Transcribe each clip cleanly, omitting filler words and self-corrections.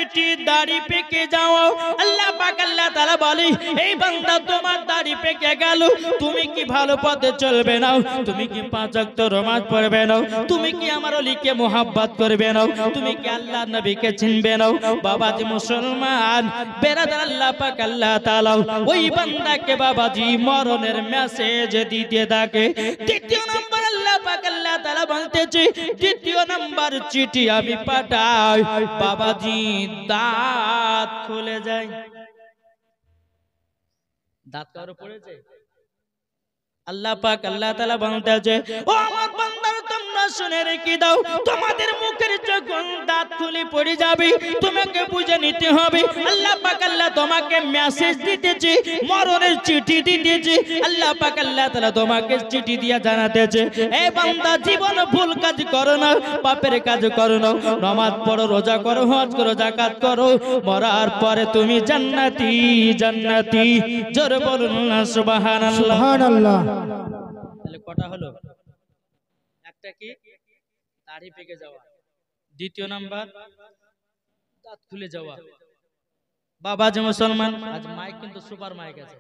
চিঠি দাড়ি পেকে যাও আল্লাহ পাক আল্লাহ তাআলা বলে এই বান্দা তোমার দাড়ি পেকে গেল তুমি কি ভালো পথে চলবে না তুমি কি পাঁচ ওয়াক্ত নামাজ পড়বে না তুমি কি আমার ওলিকে মোহাব্বত করবে না তুমি কি আল্লাহ নবীকে চিনবে না বাবাজি মুসলমান বেরাদার আল্লাহ পাক আল্লাহ তাআলা ওই বান্দাকে বাবাজি মরণের মেসেজ দিতে থাকে দ্বিতীয় নম্বর আল্লাহ পাক আল্লাহ তাআলা বলতেছে দ্বিতীয় নম্বর চিঠি আমি পাঠাই বাবাজি দাঁত খুলে যায় দাঁত কারো পড়েছে আল্লাহ পাক আল্লাহ তাআলা বলতেছে ও আমার বান্দারা তোমরা শুনে রেখে দাও তোমাদের মুখের যখন দাঁত খুলে পড়ে যাবে তোমাকে বুঝে নিতে হবে আল্লাহ পাক আল্লাহ তোমাকে মেসেজ দিতেছে মরণের চিঠি দিতেছে আল্লাহ পাক আল্লাহ তাআলা তোমাকে চিঠি দিয়া জানাতেছে এ বান্দা জীবন ভুল কাজ করো না পাপের কাজ করো না নামাজ পড়ো রোজা করো হজ করো যাকাত করো মরার পরে তুমি জান্নাতি জান্নাতি জোরে বলুন না সুবহানাল্লাহ সুবহানাল্লাহ তাহলে কটা হলো একটা কি দাড়ি পেকে যাওয়া দ্বিতীয় নাম্বার দাঁত খুলে যাওয়া বাবাজি মুসলমান আজ মাইক কিন্তু সুপার মাইক আছে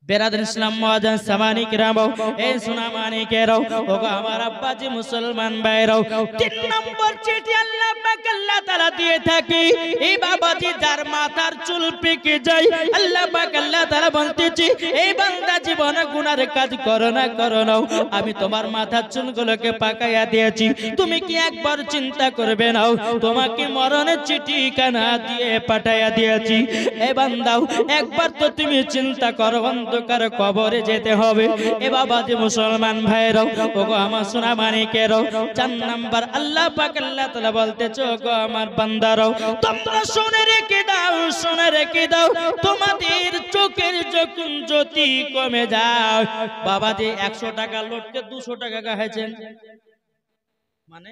বেরাদার ইসলাম মুআজ্জিন সামানি কিরাম এই সুনামানি কেরাও ওগো আমার আব্বাজি মুসলমান ভাইরাও তিন নম্বর চিঠি আল্লাহ পাক আল্লাহ তাআলা দিয়ে থাকে এই বাবাজি যার মাথার চুল পেকে যায় আল্লাহ পাক আল্লাহ তাআলা বলতেছে এই বান্দা জীবনে গুনার কাজ করো না আমি তোমার মাথার চুলগুলোকে পাকাইয়া দিয়েছি তুমি কি একবার চিন্তা করবে না তোমাকে মরণের চিঠি কানা দিয়ে পাঠাইয়া দিয়েছি এ বান্দাও একবার তো তুমি চিন্তা করো অন্ধকার কবরে যেতে হবে এ বাবাজি মুসলমান ভাইরাও ওগো আমার সোনা মানিকেরাও চার নাম্বার আল্লাহ পাক আল্লাহ তাআলা বলতেছে ওগো আমার বান্দারাও তোমরা শুনে রেখে দাও তোমাদের চোখের যখন জ্যোতি কমে যায় বাবাজি 100 টাকা লোটকে 200 টাকা গাইছেন মানে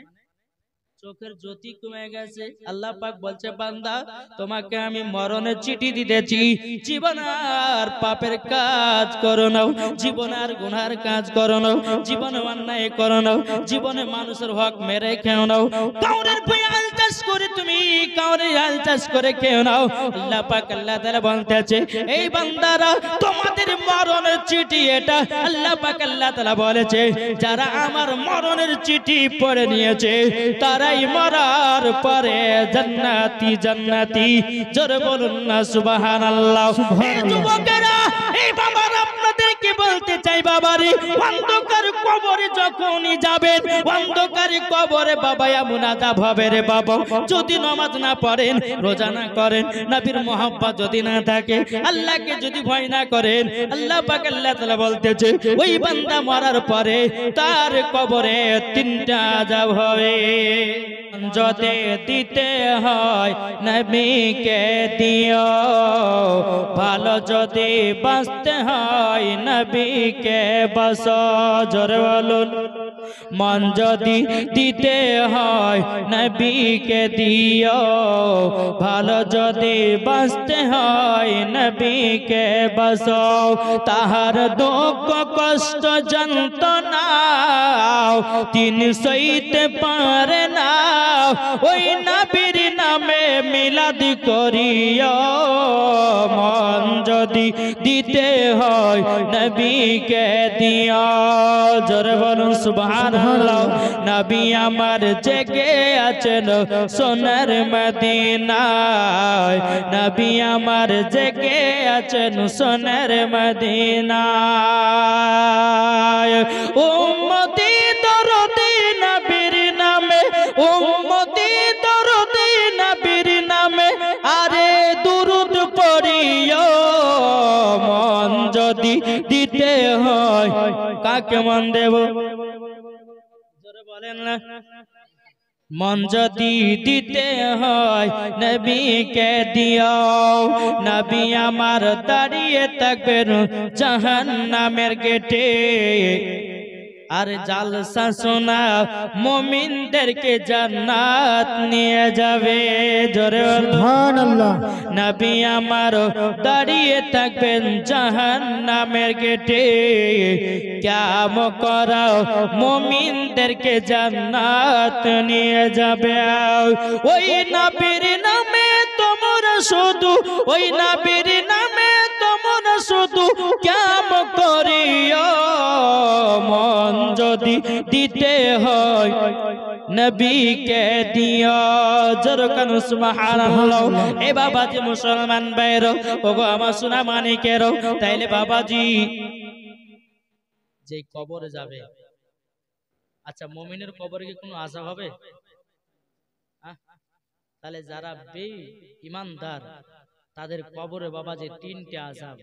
চোখের জ্যোতি কমে গেছে আল্লাহ পাক বলছে বান্দা তোমাকে আমি মরণের চিঠি দিতেছি জীবন আর পাপের কাজ করো না জীবন আর গুনার কাজ করো না জীবনে অন্যায় করো না জীবনে মানুষের হক মেরে খেও না কাউরের বয়াল চাষ করে তুমি কাউরে হাল চাষ করে খেও না আল্লাহ পাক আল্লাহ তাআলা বলতেছে এই বান্দারা তোমাদের মরণের চিঠি এটা আল্লাহ পাক আল্লাহ তাআলা বলেছে যারা আমার মরণের চিঠি পড়ে নিয়েছে তারা মরার পরে জান্নাতি জান্নাতি জোরে বলুন না সুবহানাল্লাহ এই যুবকেরা এই বাবারা আপনাদেরকে বলতে চাই বাবারে অন্ধকার কবরে যখনই যাবেন অন্ধকার কবরে বাবা এমন আযাব হবে রে বাবা যদি নামাজ না পড়েন রোজা না করেন নবীর মুহাব্বত যদি না থাকে আল্লাহকে যদি ভয় না করেন আল্লাহ পাক আল্লাহ তাআলা বলতেছে ওই বান্দা মরার পরে তার কবরে তিনটা আযাব হবে যদি দিতে হয় নবীকে দিও ভালো যদি বাঁচতে হয় নবীকে বাঁচো জোরে বলুন মন যদি দিতে হয় নবীকে দিও ভালো যদি বাঁচতে হয় নবীকে বাঁচো তাহার দুঃখ কষ্ট যন্ত্রণা তিনি সইতে পারে না ওই নবীর নামে মিলাদ করিও মন যদি দিতে হয় নবীকে দিও জোরে বলুন সুবহানাল্লাহ নবী আমার জেগে আছেন সোনার মদিনায় নবী আমার জেগে আছেন সোনার মদিনায় উম্মতি দরদি নবীর নামে উম্মতি দরদি নবীর নামে আরে দুরূদ পড়িও মন যদি দিতে হয় কাকে মন দেব জোরে বলেন না মন যদি দিতে হয় নবীকে দিও নবী আমার দাঁড়িয়ে থাকবেন জাহান্নামের গেটে আর জালসা শোনা মুমিনদেরকে জান্নাত নিয়ে যাবে জোরে সুবহানাল্লাহ নবী আমার দাঁড়িয়ে থাকবেন জাহান্নামের গেটে কিয়ামত করাও মুমিনদেরকে জান্নাত নিয়ে যাবে ওই নবীর নাম শুধু ওই নবীর নামে তোমরা শুধু কাম করিও মন যদি দিতে হয় নবীকে দিও জরকান সুবহানাল্লাহ। এ বাবাজি মুসলমান ভাইরা ওগো আমার সোনা মানিকের, তাইলে বাবাজি যে কবরে যাবে, আচ্ছা মুমিনের কবরে কি কোনো আযাব হবে? তাহলে যারা বেঈমানদার তাদের কবরে বাবাজি তিনটে আযাব,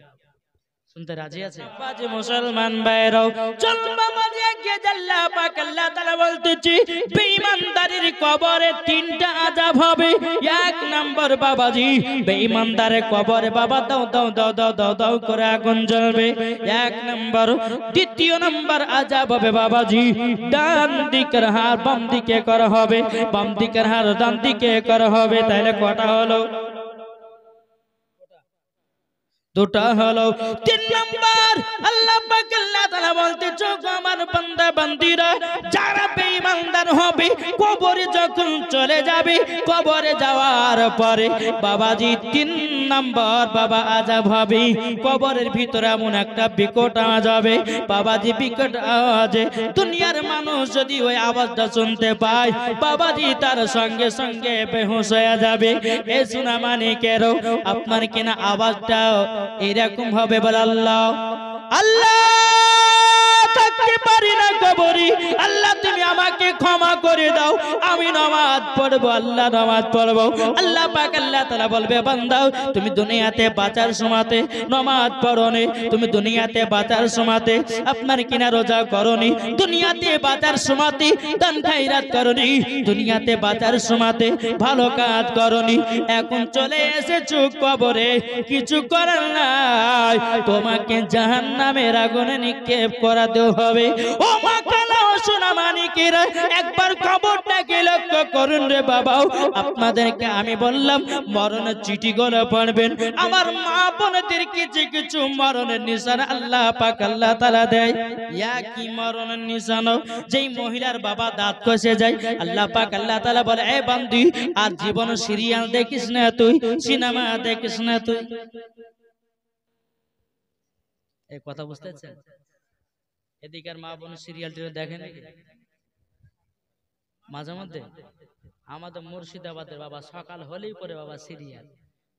শুনতে রাজি আছে? বাবাজি মুসলমান ভাইরাও চল বাবাজি এগিয়ে আল্লাহ পাক আল্লাহ তাআলা বলতেছি বেঈমানদারের কবরে তিনটা আযাব হবে। এক নাম্বার বাবাজি বেঈমানদারের কবরে বাবা দাও দাও দাও দাও দাও দাও করে আগুন জ্বলবে, এক নাম্বার। দ্বিতীয় নাম্বার আযাব হবে বাবাজি ডান দিকের হাড় বাম দিকে করা হবে, বাম দিকের হাড় ডান দিকে করা হবে। তাহলে কটা হলো? দুটা হলো। তিন নাম্বার আল্লাহ পাক আল্লাহ তাআলা বলতেছে আমার বান্দা বান্দীরা যারা বেঈমানদার হবে কবরে যখন চলে যাবে, কবরে যাওয়ার পরে বাবাজি তিন নাম্বার বাবা আযাব হবে। কবরের ভিতরে এমন একটা বিকট আওয়াজ হবে বাবাজি, বিকট আওয়াজে দুনিয়ার মানুষ যদি ওই আওয়াজটা শুনতে পায় বাবাজি তার সঙ্গে সঙ্গে বেহুশ হয়ে যাবে। এ সোনা মানিকেরও আপনার কিনা আওয়াজটা এরকম হবে বলে আল্লাহ আল্লাহ থাকতে পারি না কবরে, আল্লাহ তুমি আমাকে ক্ষমা করে দাও, আমি নামাজ পড়বো, আল্লাহ নামাজ পড়বো। আল্লাহ পাক আল্লাহ তাআলা বলবে বান্দা তুমি দুনিয়াতে বাঁচার সময়তে নামাজ পড়োনি, তুমি দুনিয়াতে বাঁচার সময়তে আপনার কিনা রোজা করোনি, দুনিয়াতে বাঁচার সময়তে দান খায়রাত করোনি, দুনিয়াতে বাঁচার সময়তে ভালো কাজ করোনি, এখন চলে এসেছো কবরে, কিছু করার নাই, তোমাকে জাহান্নামের আগুনে নিক্ষেপ করাতে হবে। ও মা কালা ও সোনা মানিকেরা একবার কবরটাকে লক্ষ্য করুন রে বাবা। আপনাদেরকে আমি বললাম মরণের চিঠিগুলো পড়বেন, আমার মা বোনদের কিছু কিছু মরণের নিশানা আল্লাহ পাক আল্লাহ তাআলা দেয়। কি মরণের নিশানা? যেই মহিলার বাবা দাঁত কষে যায় আল্লাহ পাক আল্লাহ তাআলা বলে এ বান্দি আর জীবন সিরিয়াল দেখিস না তুই, সিনেমা দেখিস না তুই। এই কথা বুঝতে পারছেন? এদিকের মা বোন সিরিয়াল দেখে নাকি মাঝে মধ্যে? আমাদের মুর্শিদাবাদের বাবা সকাল হলেই পরে বাবা সিরিয়াল,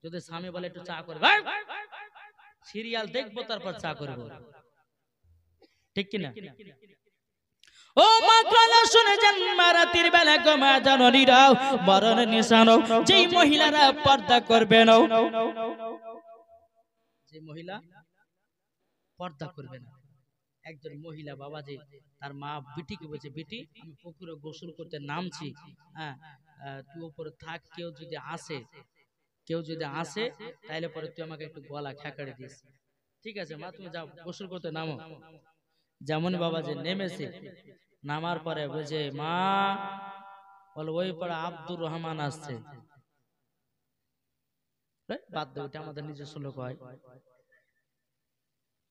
যদি স্বামী বলে একটু চা করবে, সিরিয়াল দেখবো তারপর চা করবো, ঠিক কিনা? ও মা কালা শুনে যান রাতের বেলা গো মা জননীরাও মরণের নিশানো যেই মহিলারা পর্দা করবে না, যে মহিলা পর্দা করবে না, একজন মহিলা বাবাজি তার মা বিটিকে বলছে বিটি আমি পুকুরে গোসল করতে নামছি, হ্যাঁ তুই উপরে থাক, কেউ যদি আসে তাহলে পরে তুই আমাকে একটু গলা খেকাড়ে দিস। ঠিক আছে মা তুমি যাও গোসল করতে নামো। যেমন বাবাজি নেমেছে, নামার পরে বলছে মা বল ওই পরে আব্দুর রহমান আসছে, বাদ দে ওটা আমাদের নিজস্ব লোক হয়।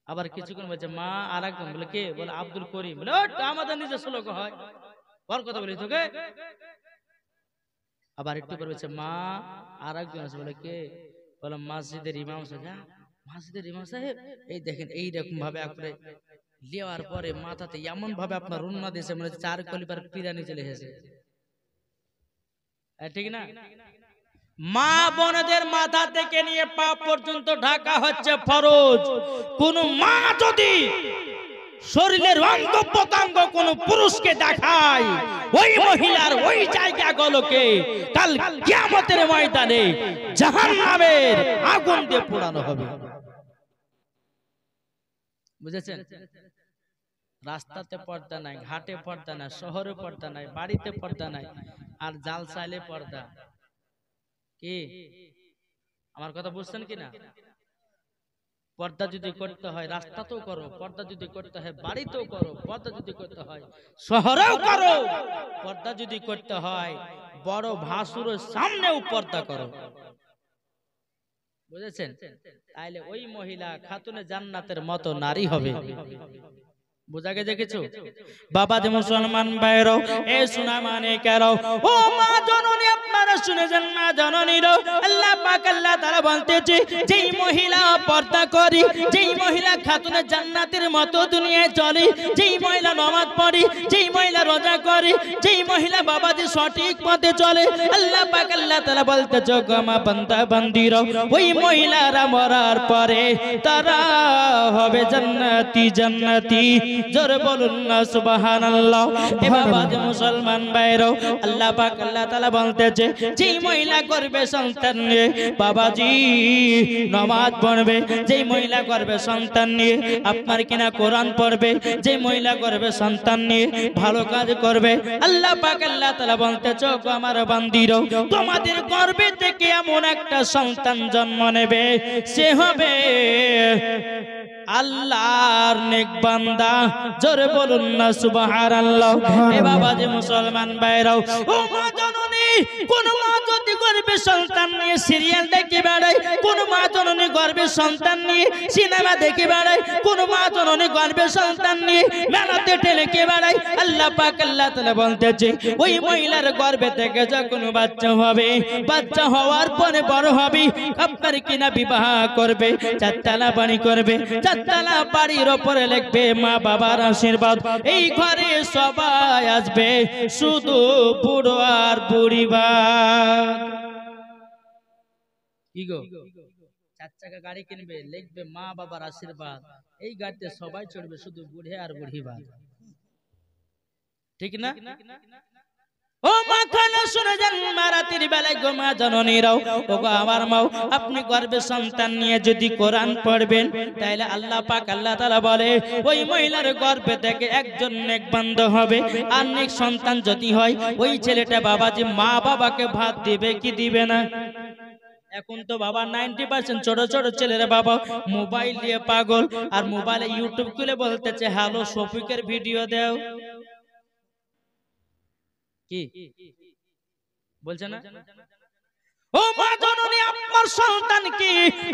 আবার কিছুক্ষণ বলছে মা, আর একজন বলে কে? বলে আব্দুল করিম, বলে আমাদের নিজস্ব লোক হয়, ওর কথা বলি তোকে। আবার একটু পরে বলছে মা, আর একজন আছে, বলে কে? বলে মসজিদের ইমাম সাহেব। মসজিদের ইমাম সাহেব এই দেখেন এইরকম ভাবে আপনি লেওয়ার পরে মাথাতে এমন ভাবে আপনার রুন্না দিয়েছে মানে 4 কলিবার পিরানি চলে এসেছে, ঠিক না? মা বোনদের মাথা থেকে নিয়ে পা পর্যন্ত ঢাকা হচ্ছে ফরজ। কোন মা যদি শরীরের অঙ্গ প্রত্যঙ্গ কোন পুরুষকে দেখায় ওই মহিলার ওই জায়গাগুলোকে কাল কিয়ামতের ময়দানে জাহান্নামের আগুন দিয়ে পোড়ানো হবে। বুঝেছেন? রাস্তাতে পর্দা নাই, ঘাটে পর্দা নাই, শহরে পর্দা নাই, বাড়িতে পর্দা নাই, আর জাল চাইলে পর্দা। কি আমার কথা বুঝছেন কিনা? পর্দা যদি করতে হয় রাস্তাতেও করো, পর্দা যদি করতে হয় বাড়িতেও করো, পর্দা যদি করতে হয় শহরেও করো, পর্দা যদি করতে হয় বড় ভাসুরের সামনেও পর্দা করো। বুঝেছেন? তাইলে ওই মহিলা খাতুনে জান্নাতের মতো নারী হবে। বুঝা গেছে কিছু? বাবা যে মুসলমান ভাইরা এ সোনা মানিকেরা ও মা জননী আপনারা শুনেছেন মা জননীরা, আল্লাহ পাক আল্লাহ তাআলা বলতেছে যেই মহিলা পর্দা করে, যেই মহিলা খাতুনে জান্নাতের মতো দুনিয়ায় চলে, যেই মহিলা নামাজ পড়ে, যেই মহিলা রোজা করে, যেই মহিলা বাবাজি সঠিক পথে চলে, আল্লাহ পাক আল্লাহ তাআলা বলতেছে গো মা বান্দা বান্দিরা, ওই মহিলারা মরার পরে তারা হবে জান্নাতি জান্নাতি। জোরে বলুন না সুবহানাল্লাহ। এ বাবাজি মুসলমান ভাইরা, আল্লাহ পাক আল্লাহ তাআলা বলতেছে যেই মহিলা করবে সন্তান নিয়ে বাবাজি নামাজ পড়বে, যেই মহিলা করবে সন্তান নিয়ে আপনার কিনা কোরআন পড়বে, যেই মহিলা করবে সন্তান নিয়ে ভালো কাজ করবে, আল্লাহ পাক আল্লাহ তাআলা বলতেছে গো আমার বান্দিরা, তোমাদের গর্ভে থেকে এমন একটা সন্তান জন্ম নেবে, সে হবে আল্লাহর নেক বান্দা। জোরে বলুন না সুবহানাল্লাহ। এ বাবাজি মুসলমান ভাইরাও, ও মা জননী, কোন মা যদি গর্ভে সন্তান নিয়ে সিরিয়াল দেখে বেড়ায়, কোন মা জননী গর্ভে সন্তান নিয়ে সিনেমা দেখে বেড়ায়, কোন মা জননী গর্ভে সন্তান নিয়ে মেলাতে ঠেলে বেড়ায়, আল্লাহ পাক আল্লাহ তাআলা বলতেছে ওই মহিলার গর্ভে থেকে যখন বাচ্চা হবে, বাচ্চা হওয়ার পরে বড় হবে, আপনার কিনা বিবাহ করবে, চারতলা বাড়ি করবে, চারতলা বাড়ির উপরে লিখবে মা বাবার আশীর্বাদ, এই ঘরে সবাই আসবে শুধু বুড়ো আর বুড়িবার। কি গো, চার চাকা গাড়ি কিনবে, লিখবে মা বাবার আশীর্বাদ, এই গাড়িতে সবাই চড়বে শুধু বুড়ে আর বুড়িবার। ঠিক না? ও মা খানা শুনে যান, রাতের বেলায় গো মা জননীরাও, ও গো আমার মাও, আপনি গর্ভে সন্তান নিয়ে যদি কোরআন পড়বেন, তাহলে আল্লাহ পাক আল্লাহ তাআলা বলে ওই মহিলার গর্ভে থেকে একজন নেক বান্দা হবে। আর নেক সন্তান যদি হয়, ওই ছেলেটা বাবাজি মা বাবাকে ভাত দিবে কি দিবে না? এখন তো বাবা 90% ছোট ছোট ছেলেরা বাবা মোবাইল দিয়ে পাগল, আর মোবাইলে ইউটিউব খুলে বলতেছে হ্যালো শফিকের ভিডিও দাও। কি বলছে না? ও মা জননী, আপনার সন্তানকে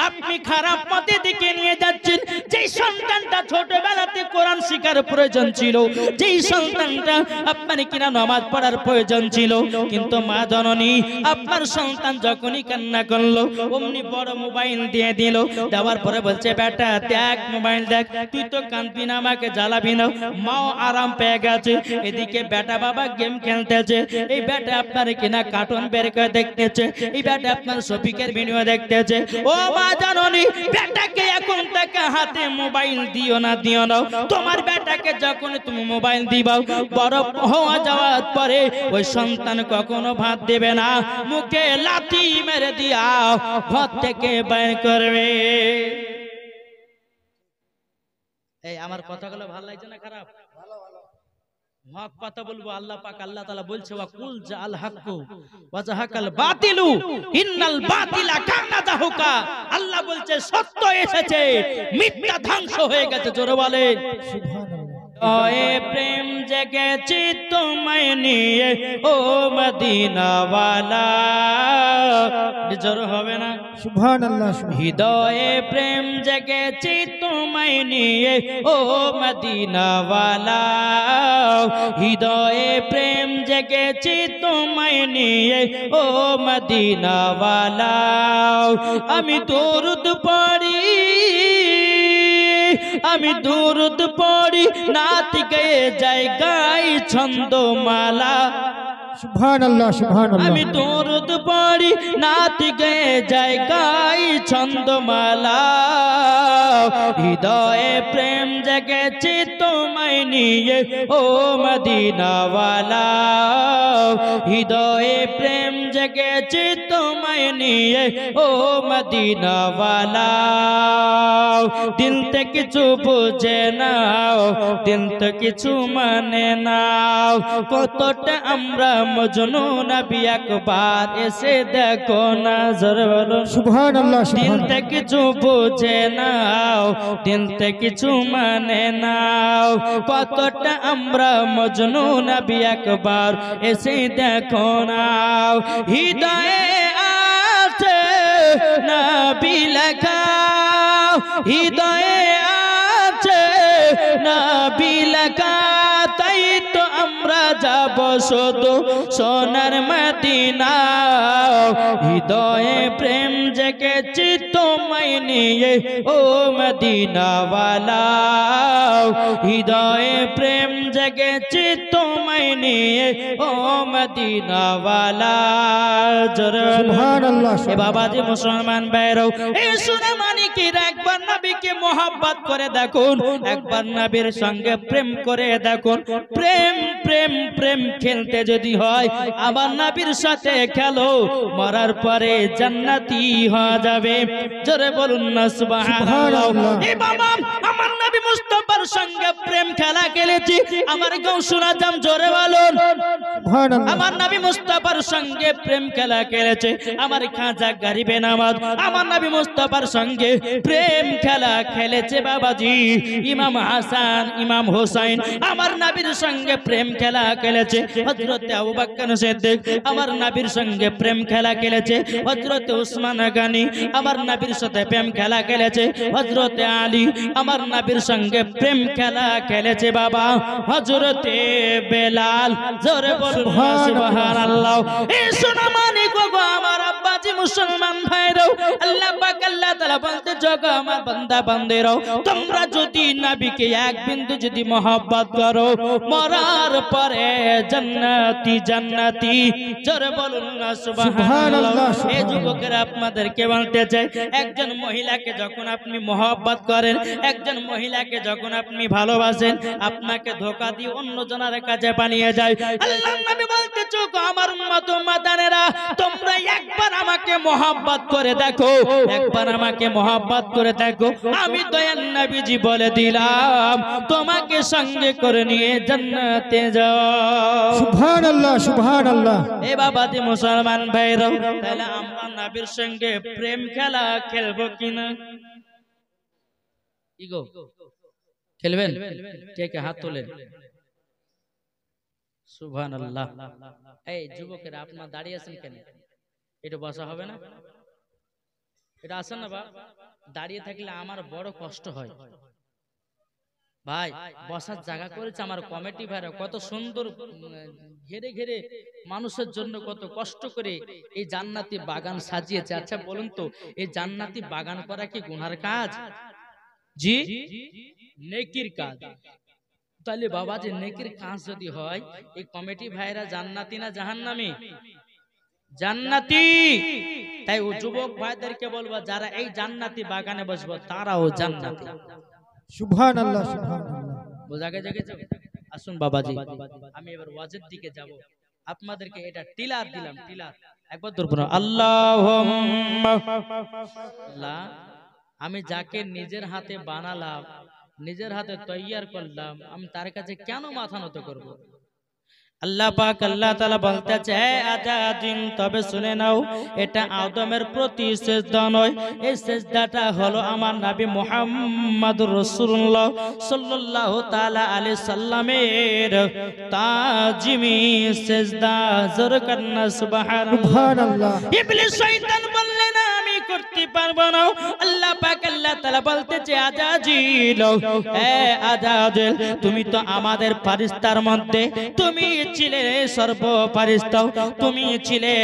আপনি খারাপ পথে দিকে নিয়ে যাচ্ছেন। যেই সন্তানটা ছোটবেলাতে কোরআন শিখার প্রয়োজন ছিল, যেই সন্তানটা আপনার কিনা নামাজ পড়ার প্রয়োজন ছিল, কিন্তু মা জননী আপনার সন্তান যখনই কান্না করলো অমনি বড় মোবাইল দিয়ে দিল। দেওয়ার পরে বলছে বেটা দেখ মোবাইল দেখ, তুই তো কাঁদবি না, আমাকে জ্বালাবি না। মাও আরাম পেয়ে গেছে, এদিকে বেটা বাবা গেম খেলতেছে, এই বেটা আপনার কিনা কার্টুন বের করে দেখতেছে, এই বেটা আপনার শফিকের ভিডিও দেখতেছে। ও মা জননী, বেটাকে এখন থেকে হাতে মোবাইল দিও না, দিও না। তোমার বেটাকে যখন তুমি মোবাইল দিবা, বড় হওয়া যাওয়ার পরে ওই সন্তান কখনো ভাত দেবে না, মুখে লাথি মেরে দিয়া ঘর থেকে বের করবে। এই আমার কথাগুলো ভালো লাগছে না খারাপ? হক কথা বলবো। আল্লাহ পাক আল্লাহ তাআলা বলছে ওয়া কুল জাআল হাক্কু ওয়া জাহাকাল বাতিলু ইন্নাল বাতিলা কানা যাহুকা। আল্লাহ বলছে সত্য এসেছে, মিথ্যা ধ্বংস হয়ে গেছে। জোরে বলে সুবহানাল্লাহ। ওয়ে প্রেম জেগেছি তোমায় নিয়ে ও মদিনা ওয়ালা। জোর হবে না? সুবহানাল্লাহ। হৃদয়ে প্রেম জেগেছি তোমায় নিয়ে ও মদিনা ওয়ালা। হৃদয়ে প্রেম জেগেছি তোমায় নিয়ে ও মদিনা ওয়ালা। আমি দরুদ পড়ি, আমি দরুদ পড়ি, নাত গেয়ে যাই গাই ছন্দমালা। সুবহানাল্লাহ সুবহানাল্লাহ। আমি দরুদ পড়ি, নাত গেয়ে যাই গাই ছন্দমালা। হৃদয়ে প্রেম জেগেছে তোমায় নিয়ে ও মদিনা ওয়ালা। হৃদয়ে প্রেম জেগেছে তোমায় নিয়ে ও মদিনা ওয়ালা। দিল তে কিছু বুঝে নাও, দিল তো কিছু মানে নাও, কতটা আমরা মজনু। নবী একবার এসে দেখো না। জোরে বলো সুবহানাল্লাহ। দিল তে কিছু বুঝে নাও, দিল তে কিছু মানে নাও, কতটা আমরা মজনু। নবী একবার এসে দেখো না। হৃদয়ে আছে নবী লেখা, হৃদয়ে আছে নবী লেখা, তাই তো আমরা যাব শুধু সোনার মদিনা হৃদয়ে প্রেম জেগেছে তোমায় নিয়ে ও মদিনাওয়ালা হৃদয়ে প্রেম জেগেছে তোমায় নিয়ে ও মদিনাওয়ালা সুবহানাল্লাহ এ বাবাজি মুসলমান ভাইরাও এই শুনে মানিকের একবার নবীকে মোহাব্বত করে দেখুন একবার নবীর সঙ্গে প্রেম করে দেখুন প্রেম প্রেম প্রেম খেলতে যদি হয় আবার নবীর সাথে খেলো মরার পরে জান্নাতি হয়ে যাবে জোরে বলুন না সুবহানাল্লাহ এই বাবা আমার নবী মুস্তাফার সঙ্গে প্রেম খেলা খেলেছি আমার গৌসুল আজম জোরে বলুন সুবহানাল্লাহ আমার নবী মুস্তাফার সঙ্গে প্রেম খেলা খেলেছে আমার খাজা গরিবে নামাজ আমার নবী মুস্তাফার সঙ্গে প্রেম খেলা খেলেছে বাবাজি ইমাম হাসান ইমাম হোসেন আমার নবীর সঙ্গে প্রেম খেলা খেলেছে হযরত আবু বকর সিদ্দিক আমার নবীর সঙ্গে প্রেম খেলা খেলেছে হযরত উসমান গনি আমার নবীর সাথে প্রেম খেলা খেলেছে হযরত আলী আমার নবীর সঙ্গে প্রেম খেলা খেলেছে বাবা হযরত বেলাল জোরে বলুন সুবহানাল্লাহ এই শোনা মানে গো আমার আব্বাজি মুসলমান ভাইরাও আল্লাহ পাক আল্লাহ তাআলা বলতে জগো আমার বান্দা বান্দেরাও তোমরা যদি নবীকে এক বিন্দু যদি মহব্বত করো মরার পরে জান্নাতি জান্নাতি জোরে বলুন না সুবহানাল্লাহ এই যুবকেরা আপনাদেরকে বলতে চাই একজন মহিলাকে যখন আপনি মহব্বত করেন একজন মহিলাকে যখন আপনি ভালোবাসেন আপনাকে ধোঁকা দিয়ে অন্য জনের কাছে বানিয়ে যায় আল্লাহর নবী বলতে জগো আমার উম্মত উম্মতানেরা তোমরা একবার আমাকে মহব্বত করে দেখো একবার আমাকে মহব্বত করে দেখো আমি দয়াল নবীজি বলে দিলাম তোমাকে সঙ্গে করে নিয়ে জান্নাতে যাও সুবহানাল্লাহ সুবহানাল্লাহ এ বাবাতে মুসলমান ভাইরা তাহলে আমরা নবীর সঙ্গে প্রেম খেলা খেলবো কিনা ইগো খেলবেন কে কে হাত তোলেন সুবহানাল্লাহ এই যুবকেরা আপনারা দাঁড়িয়ে আছেন কেন এটা বসা হবে না এটা আসেন না বা দাঁড়িয়ে থাকলে আমার বড় কষ্ট হয় ভাই বসার জায়গা করেছে আমার কমিটি ভাইরা কত সুন্দর ঘেরে ঘেরে মানুষের জন্য কত কষ্ট করে এই জান্নাতি বাগান সাজিয়েছে আচ্ছা বলুন তো এই জান্নাতি বাগান করা কি গুনার কাজ জি নেকির কাজ তাহলে বাবা যে নেকির কাজ যদি হয় এই কমিটি ভাইরা জান্নাতি না জাহান্নামী জান্নাতি তাই ও যুবক ভাইদেরকে বলবো যারা এই জান্নাতি বাগানে বসবো তারাও জান্নাতি সুবহানাল্লাহ সুবহানাল্লাহ বোঝা গেছে আসুন বাবাজি আমি এবার ওয়াজের দিকে যাব আপনাদেরকে এটা টিলার দিলাম টিলার একবার ধরবো না আল্লাহুম্মা আল্লাহ আমি যাকে নিজের হাতে বানালাম নিজের হাতে তৈয়ার করলাম আমি তার কাছে কেন মাথা নত করব আল্লাহ পাক আল্লাহ তাআলা বলতেছে আজাদিন তবে শুনে নাও এটা আদমের প্রতি সিজদা নয় এই সিজদাটা হলো আমার নবী মুহাম্মদুর রাসূলুল্লাহ সাল্লাল্লাহু তাআলা আলাইহি সাল্লামের তাজিমি সিজদা জোরে কান্না সুবহানাল্লাহ ইবলিস শয়তান বললে না আমি করতে পারবো না আল্লাহ পাক আল্লাহ তাআলা বলতেছে আজাজিল এ আজাজিল তুমি তো আমাদের ফারিস্তার মধ্যে তুমি ছিলে সর্বফারিস্তা তুমি ছিলে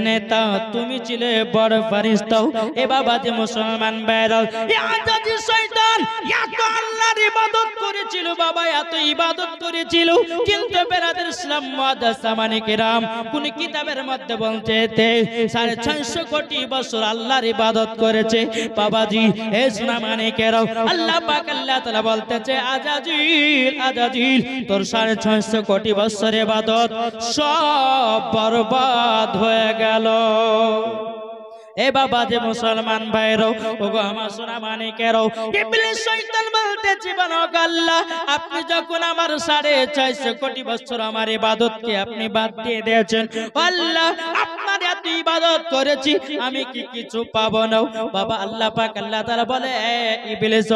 নেতা তুমি ছিলে বড় ফারিস্তা এ বাবা যে মুসলমান ভাইরা এই আজাজি শয়তান এত আল্লাহর ইবাদত করেছিল বাবা এত ইবাদত করেছিল কিন্তু বেরাদের ইসলাম মুআদ্দাসা মানে কিরাম কোন কিতাবের মধ্যে বলছে 650 কোটি বছর আল্লাহর ইবাদত করেছে বাবাজি এ সোনা মানে কিরাম আল্লাহ পাক আল্লাহ তাআলা বলতেছে আজাজিল আজাজিল তোর 650 কোটি বছর ইবাদত সব বরবাদ হয়ে গেল এ বাবা যে মুসলমান ভাইরো ওগো আমার সোনা মানিকেরো ইবলিস শয়তান বলতেছে বলো আল্লাহ আপনি যখন আমার 650 কোটি বছর আমার ইবাদতকে আপনি বাদ দিয়ে দিয়েছেন আল্লাহ আপনার এত ইবাদত করেছি আমি কি কিছু পাবো না বাবা আল্লাহ পাক আল্লাহ তাআলা বলে এ ইবলিস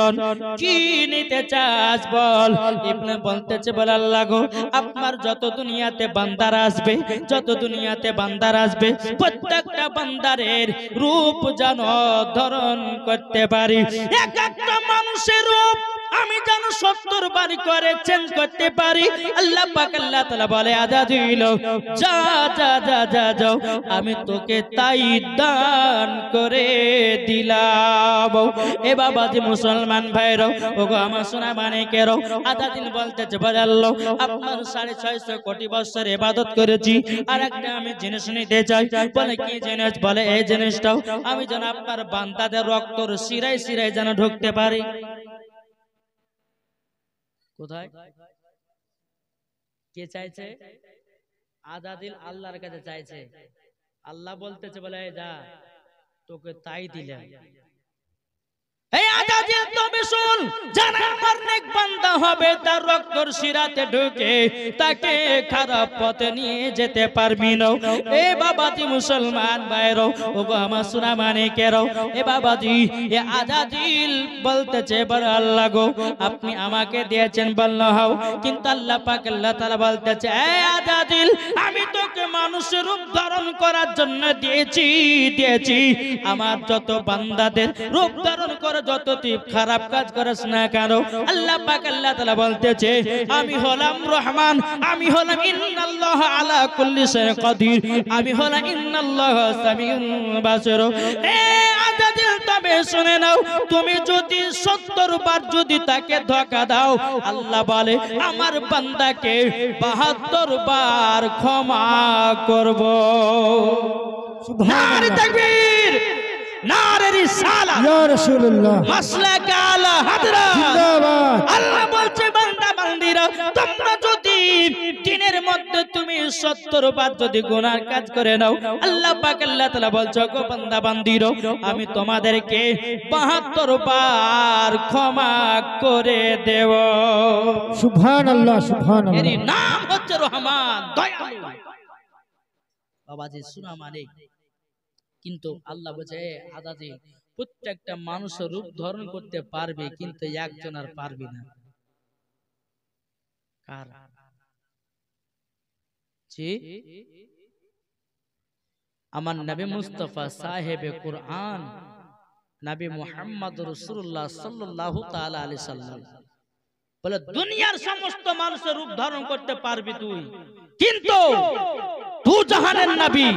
কি নিতে চাস বল ইবনে বলতেছে বল আল্লাহ গো আপনার যত দুনিয়াতে বান্দার আসবে যত দুনিয়াতে বান্দার আসবে প্রত্যেকটা বান্দারের রূপ যেন ধারণ করতে পারি এক একটা মানুষের রূপ আমি যেন 70 বার করে চেঞ্জ করতে পারি। আল্লাহ পাক আল্লাহ তাআলা বলে আজাজিল যা যা যা যা যাও, আমি তোকে তাই দান করে দিলাম। এ বাবাজি মুসলমান ভাইরা, ওগো আমার সোনা মানিকেরও, আজাজিল বলতেছে বলে আল্লাহ আপনার 650 কোটি বছর ইবাদত করেছি, আর একটা আমি জিনিস নিতে চাই। বলে কি জিনিস? বলে এই জিনিসটাও আমি যেন আপনার বান্দাদের রক্তর শিরায় শিরায় যেন ঢুকতে পারি। কোথায় কে চাইছে? আজাদিল আল্লাহর কাছে চাইছে। আল্লাহ বলতেছে বলে যা তোকে তাই দিলাম। এই আজাদিল তুমি শুন, জানা আমার নেক বান্দা হবে তার রক্তর শিরাতে ঢুকে তাকে খারাপ পথে নিয়ে যেতে পারবি না। এ বাবাজি মুসলমান ভাইরো, ওগো আমার সোনা মানিকেরো, এ বাবাজি এ আজাদিল বলতেছে বলে আল্লাহ গো আপনি আমাকে দিয়েছেন বললো হও, কিন্তু আল্লাহ পাক আল্লাহ তাআলা বলতেছে এ আজাদিল আমি তোকে মানুষের রূপ ধারণ করার জন্য দিয়েছি। আমার যত বান্দাদের রূপ ধারণ করে যত তুই খারাপ কাজ করিস না কেন, আল্লাহ পাক আল্লাহ তাআলা বলতেছে আমি হলাম রহমান, আমি হলাম ইন্নাল্লাহ আলা কুল্লি শাইইন কাদির, আমি হলাম ইন্নাল্লাহ সামিউন বাসির। এ আজাদিল তবে শুনে নাও, তুমি যদি 70 বার যদি তাকে ধোঁকা দাও, আল্লাহ বলে আমার বান্দাকে 72 বার ক্ষমা করব। সুবহানাল্লাহ, তাকবীর, নারে রিসালাত, ইয়া রাসূলুল্লাহ, মাসলাক আলা হাদরা, জিন্দাবাদ। আল্লাহ বলছে বান্দা বান্দিরা তোমরা যদি দিনের মধ্যে তুমি 70 বার যদি গুনার কাজ করে নাও, আল্লাহ পাক আল্লাহ তাআলা বলছে গো বান্দা বান্দিরা আমি তোমাদেরকে 72 বার ক্ষমা করে দেব। সুবহানাল্লাহ, সুবহানাল্লাহ। এর নাম হচ্ছে রহমান, দয়ালু। বাবাজি সোনা মানিক, কিন্তু আল্লাহ বলছে আদাজি প্রত্যেকটা মানুষের রূপ ধারণ করতে পারবে, কিন্তু একজন আর পারবে না। কার? জি আমার নবী মুস্তাফা সাহেবে কুরআন নবী মুহাম্মদ রাসূলুল্লাহ সাল্লাল্লাহু তাআলা আলাইহি সাল্লাম বলে দুনিয়ার সমস্ত মানুষের রূপ ধারণ করতে পারবি তুই, কিন্তু দু জাহানের নবী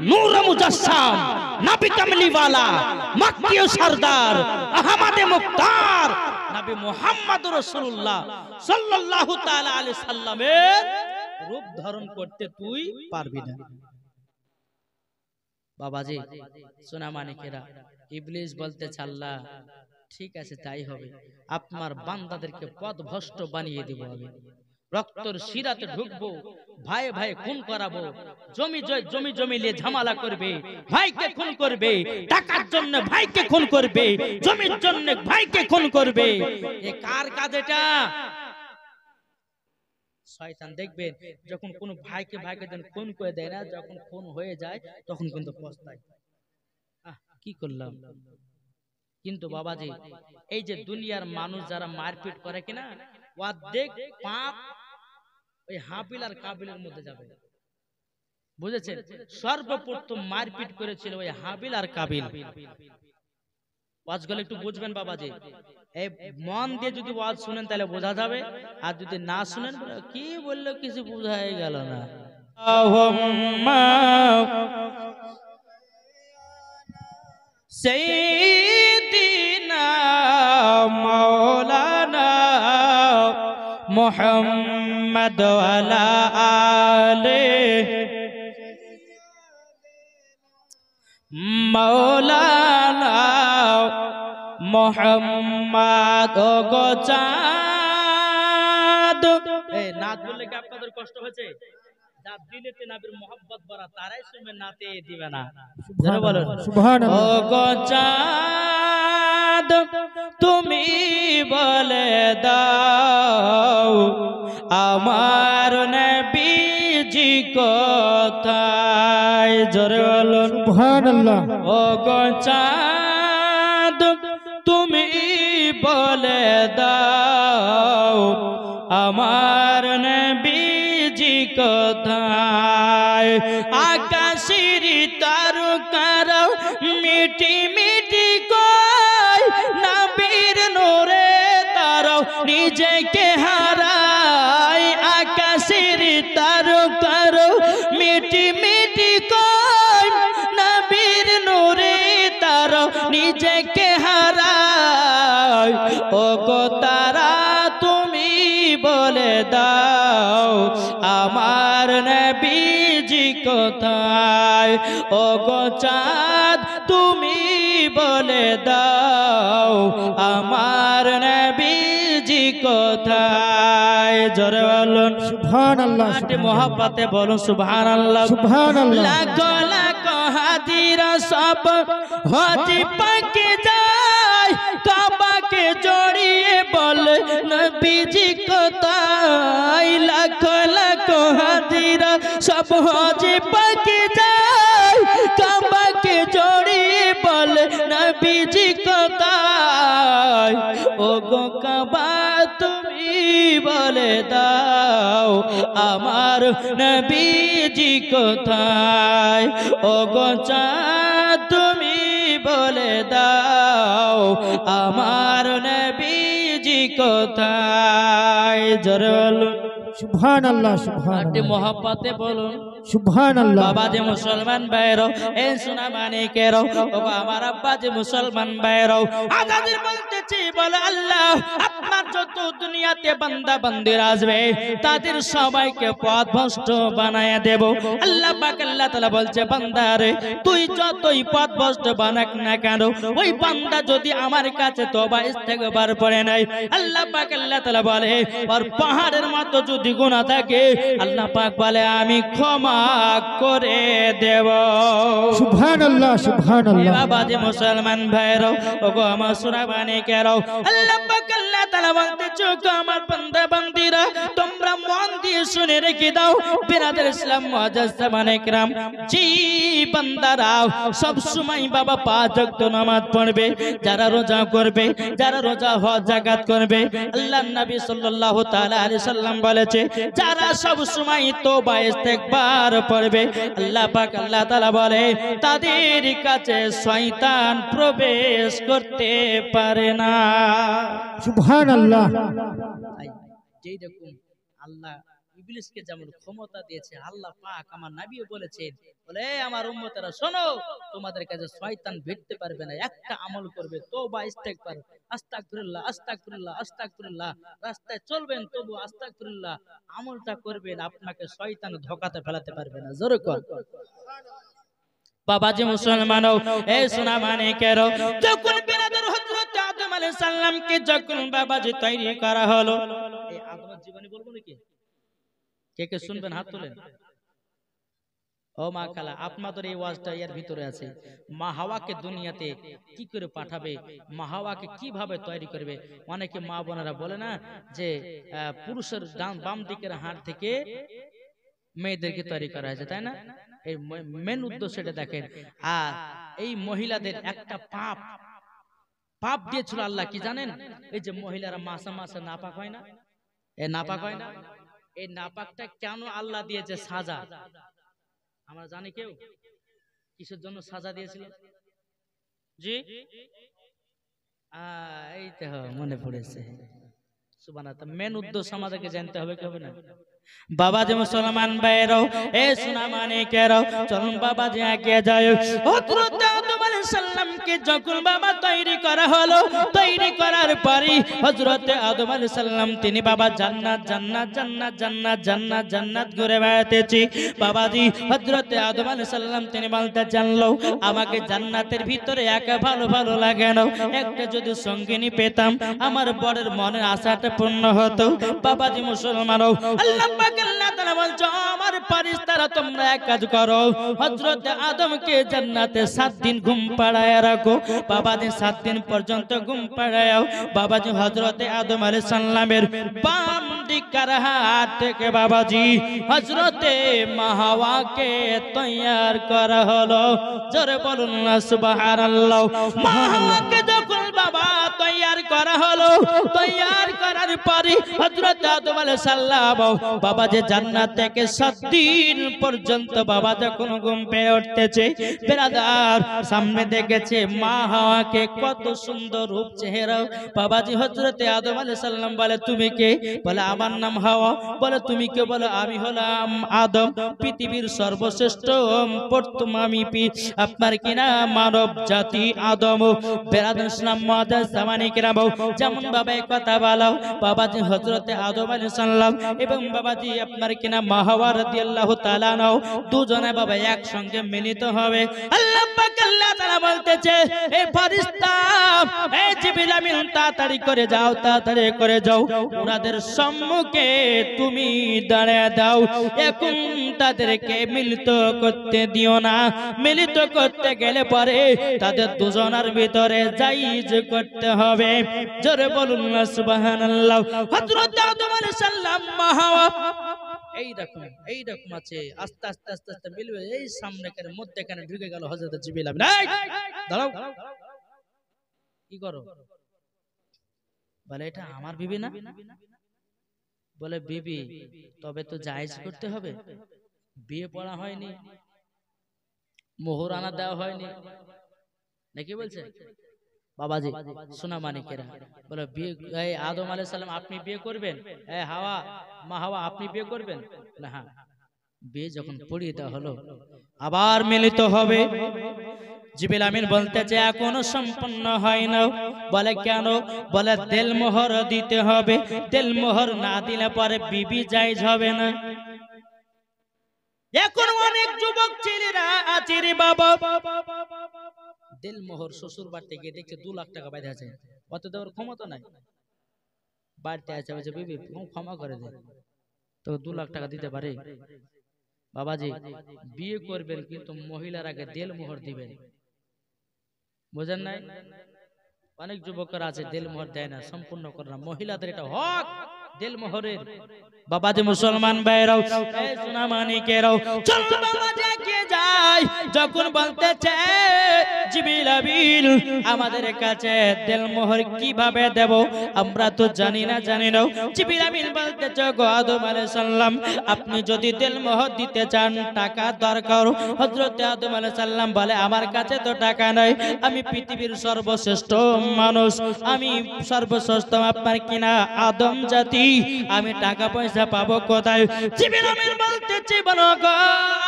নূর মুজাসসাম নবী কামলিওয়ালা মক্কি ও সরদার আহমদে মুখতার নবী মুহাম্মদ রাসূলুল্লাহ সাল্লাল্লাহু তাআলা আলাইহি সাল্লামের রূপ ধারণ করতে তুই পারবি না। বাবাজি সোনা মানিকেরা, ইবলিস বলতেছে আল্লাহ ঠিক আছে তাই হবে, আপনার বান্দাদেরকে পথভ্রষ্ট বানিয়ে দেব, আমি রক্তর শিরাতে ঢুকবো, ভাই ভাই খুন করাবো, জমি নিয়ে ঝামেলা করবে, ভাইকে খুন করবে, টাকার জন্য ভাইকে খুন করবে, জমির জন্য ভাইকে খুন করবে। এ কার কাজ এটা? শয়তান দেখবেন যখন কোন ভাইকে খুন করে দেয় না, যখন খুন হয়ে যায় তখন কিন্তু পস্তায়, কি করলাম। কিন্তু বাবাজি এই যে দুনিয়ার মানুষ যারা মারপিট করে কিনা, অর্ধেক পাপ ওই হাবিল আর কাবিলের মধ্যে যাবে, বুঝেছেন? সর্বপ্রথম মারপিট করেছিল ওই হাবিল আর কাবিল। ওয়াজগুলো একটু বুঝবেন বাবাজি, এই মন দিয়ে যদি ওয়াজ শুনেন তাহলে বোঝা যাবে, আর যদি না শুনেন কি বললো কিছু বোঝাই গেল না। সাইয়্যিদিনা মাওলানা মুহাম্মদ ওয়ালা আলে মাওলানা মুহাম্মদ গো চাঁদ। এই নাত বললে কি আপনাদের কষ্ট হয়েছে? যার দিলেতে নবীর মোহাব্বত ভরা তারাই শুনবে, নাতে দিবে না। সুবহানাল্লাহ। ও গো চাঁদ তুমি বলে দাও আমার নবীজি কোথায়, জোরে বলুন সুবহানাল্লাহ। ও গো চাঁদ তুমি বলে দাও আমার নবীজি কোথায়, আকাশের তারকারাও মিটি মিটি কয় নবীর নূরে তারাও নিজেকে হারাই আকাশের তারকার মিটি মিটি কই নবীর নূরে তার নিজেকে হারাই ও গো তারা তুমি বলে দাও আমার নবীজি কোথায় ও গো চাঁদ তুমি বলে দাও আমার নবীজি কোথায় জোরে বলুন সুবহানাল্লাহ মোহাব্বতে বলুন সুবহানাল্লাহ সুবহানাল্লাহ লাখো লাখো হাজিরা সব হাজি পাকে যায় কাবাকে জড়িয়ে বল নবীজি কোথায় লাখো লাখো হাজিরা সব হাজি পাকে যায় কাবাকে জড়িয়ে বল নবীজি কোথায় ও গো কাবা তুমি বলে দাও আমার নবীজি কোথায় ও গো চাঁদ তুমি বলে দাও আমার নবীজি কোথায় জোরে বলুন সুবহানাল্লাহ সুবহানাল্লাহ মোহাব্বতে বলুন সুবহানাল্লাহ বাবা যে মুসলমান ভাইরাও এ সোনা মানিকেরাও ও আমার আব্বা যে মুসলমান ভাইরাও আজাদের বলতেছি বলে আল্লাহ আপনার যত দুনিয়াতে বান্দা বান্দিরা আসবে তাদের সবাইকে পথভ্রষ্ট বানায়া দেব আল্লাহ পাক আল্লাহ তাআলা বলছে বান্দা রে তুই যতই পথভ্রষ্ট বানাক না কেন ওই বান্দা যদি আমার কাছে তওবা ইস্তেগফার পড়ে নাই আল্লাহ পাক আল্লাহ তাআলা বলে আর পাহাড়ের মতো যদি গুনাহ থাকে আল্লাহ পাক বলে আমি ক্ষমা করে দেব সুবহানাল্লাহ সুবহানাল্লাহ বাবা যে মুসলমান ভাইরাও ওগো আমার সোনা মানিকেরাও আল্লাহ পাক আল্লাহ তাআলা বলতে চোখ আমার বান্দা বান্দিরা তোমরা মন দিয়ে শুনে রেখে দাও বিরাদর ইসলাম মুআজ্জাজ সামানে کرام জি বান্দারা সব সময় বাবা পাঁচ ওয়াক্ত নামাজ পড়বে যারা রোজা করবে যারা রোজা হজ যাকাত করবে আল্লাহর নবী সাল্লাল্লাহু তাআলা আলাইহি সাল্লাম বলেছে যারা সব সময় তওবা ইস্তেগফার পড়বে আল্লাহ পাক আল্লাহ তাআলা বলে তাদের কাছে শয়তান প্রবেশ করতে পারে না সুবহানাল্লাহ যেই দেখুন আল্লাহ ইবলিসকে যেমন ক্ষমতা দিয়েছে আল্লাহ পাক আমার নবীও বলেছেন বলে আমার উম্মতেরা শোনো তোমাদের কাছে শয়তান ভিড়তে পারবে না একটা আমল করবে তওবা ইস্তেগফার আস্তাগফিরুল্লাহ আস্তাগফিরুল্লাহ আস্তাগফিরুল্লাহ রাস্তায় চলবেন তবু আস্তাগফিরুল্লাহ আমলটা করবেন আপনাকে শয়তান ধোঁকাতে ফেলাতে পারবে না জোরে কর বাবাজি মুসলমানও এ সোনা মানিকেরও যখন বিরাদর হযরত আদম আলাইহিস সালামকে যখন বাবাজি তৈরি করা হলো এই আদমের জীবনী বলবো নাকি কে কে শুনবেন হাত তোলেন ও মা খালা আপনাদের এই ওয়াজটা এর ভিতরে আছে মা হাওয়াকে দুনিয়াতে কি করে পাঠাবে মা হাওয়াকে কিভাবে তৈরি করবে অনেকে মা বোনেরা বলে না যে পুরুষের বাম দিকের হাড় থেকে মেয়েদেরকে তৈরি করা হয়েছে তাই না এই মেন উদ্দেশ্য এটা দেখেন আর এই মহিলাদের একটা পাপ দিয়েছিল আল্লাহ কি জানেন এই যে মহিলারা মাসে মাসে নাপাক হয় না এই নাপাক হয় না এই নাপাকটা কেন আল্লাহ দিয়েছে সাজা আমরা জানি কেউ কিসের জন্য সাজা দিয়েছিল জি এই তো মনে পড়েছে সুবহানাল্লাহ মেন উদ্দেশ্য আমাদেরকে জানতে হবে কি হবে না বাবা যে মুসলমান ভাইরাও এ সোনা মানিকেরাও চলুন বাবা যে আগে যায় হযরত আদম আলাইহিস সালামকে যখন বাবা তৈরি করা হলো তৈরি করার পরে হযরত আদম আলাইহিস সালাম তিনি বাবা জান্নাত জান্নাত জান্নাত জান্নাত জান্নাত জান্নাত ঘুরে বেড়াতেছি বাবাজি হযরত আদম আলাইহিস সালাম তিনি বলতে জানলো আমাকে জান্নাতের ভিতরে একা ভালো ভালো লাগে না একটা যদি সঙ্গিনী পেতাম আমার বরের মনের আশাটা পূর্ণ হতো বাবাজি মুসলমানও আল্লাহ পাক আল্লাহ তাআলা বলছে আমার ফেরেশতারা তোমরা এক কাজ করো হযরত আদমকে জান্নাতে 7 দিন ঘুম পাড়ায় রাখো বাবাজি 7 দিন পর্যন্ত ঘুম পাড়ায়ও বাবাজি হযরত আদম আলাইহিস সালামের বাম দিকের হাত থেকে বাবাজি হযরত মা হাওয়াকে তৈয়ার করা হলো জোরে বলুন না সুবহানাল্লাহ মা হাওয়াকে যখন বাবা তৈয়ার করা হলো। তৈয়ার করার পরে হযরত আদম আলাইহিস সালাম বাবা যে জান্নাত থেকে 7 দিন পর্যন্ত বাবা যখন ঘুম পেয়ে উঠতেছে, বিরাদার সামনে দেখেছে মা হাওয়াকে, কত সুন্দর রূপ চেহারা। বাবাজি হযরত আদম আলাইহিস সালাম বলে তুমি কে? বলে আমার নাম হাওয়া। বলে তুমি কে? বলে আমি হলাম আদম, পৃথিবীর সর্বশ্রেষ্ঠ প্রথম আমি আপনার কিনা মানব জাতি আদম। বিরাদার ইসলাম মুআজ্জাজ জামানি কিরাম যেমন ভাবে কথা বলো বাবাজি হযরত আদম আলাইহিস সালাম এবং বাবাজি আপনার কিনা মা হাওয়া রাদিয়াল্লাহু তাআলা নাও দুজনে বাবা একসঙ্গে মিলিত হবে। আল্লাহ পাক আল্লাহ তাআলা বলতেছে এই ফেরেশতা এই জিবরিল আমিন তাড়াতাড়ি করে যাও, তাড়াতাড়ি করে যাও, ওনাদের সম্মুখে তুমি দাঁড়িয়ে দাও। এখন তাদেরকে মিলিত করতে দিও না। মিলিত করতে গেলে পরে তাদের দুজনের ভিতরে জায়েজ করতে হবে। জোরে বলুন না সুবহানাল্লাহ। হযরত আদম আলাইহিস সালাম মা হাওয়া এই রকম আছে, আস্তে আস্তে আস্তে আস্তে মিলবে। এই সামনেকার মধ্যখানে ঢুকে গেল হযরত জিবরিল আমিন। এই দাঁড়াও, কি করো? বলে এটা আমার বিবি না। বলে বিবি, তবে তো জায়েজ করতে হবে, বিয়ে পড়া হয়নি, মোহর আনা দেওয়া হয়নি, নাকি বলছে বাবাজি সোনা মানিকেরা। বলে বিয়ে আদম আলাইহিস সালাম আপনি বিয়ে করবেন? হাওয়া মা হাওয়া আপনি বিয়ে করবেন? না হ্যাঁ। বিয়ে যখন পড়িয়ে দেওয়া হলো আবার মিলিত হবে। জিবরিল আমিন বলতেছে এখনো সম্পূর্ণ হয় না। বলে কেন? বলে দেলমোহর দিতে হবে, দেলমোহর না দিলে পরে বিবি জায়েজ হবে না। এখন অনেক যুবক ছেলেরা আছে রে বাবা, দেলমোহর শ্বশুর বাড়িতে গিয়ে দেখছে 2 লাখ টাকা বাইরে আছে, অত দেওয়ার ক্ষমতা নাই। বাড়িতে আছে বলছে বিবি ক্ষমা করে দে, তো 2 লাখ টাকা দিতে পারে? বাবাজি বিয়ে করবেন কিন্তু মহিলার আগে দেলমোহর দিবেন, বুঝেন নাই? অনেক যুবকরা আছে দেলমোহর দেয় না, সম্পূর্ণ করে না। মহিলাদের এটা হক দেলমোহরের। বাবাজি মুসলমান ভাইরাও এই সোনা মানিকেরাও চল বাবাজি কে যায় যখন বলতেছে জিবরিল আমিন আমাদের কাছে দেলমোহর কিভাবে দেব আমরা তো জানি না। জিবরিল আমিন বলতেছে গো আদম আলাইহিস সালাম আপনি যদি দেলমোহর দিতে চান টাকা দরকার। হযরত আদম আলাইহিস সালাম বলে আমার কাছে তো টাকা নাই, আমি পৃথিবীর সর্বশ্রেষ্ঠ মানুষ, আমি সর্বশ্রেষ্ঠ আপনার কিনা আদম জাতি, আমি টাকা পয়সা পাবো কোথায়? জিবরিল আমিন বলতেছে বলো গো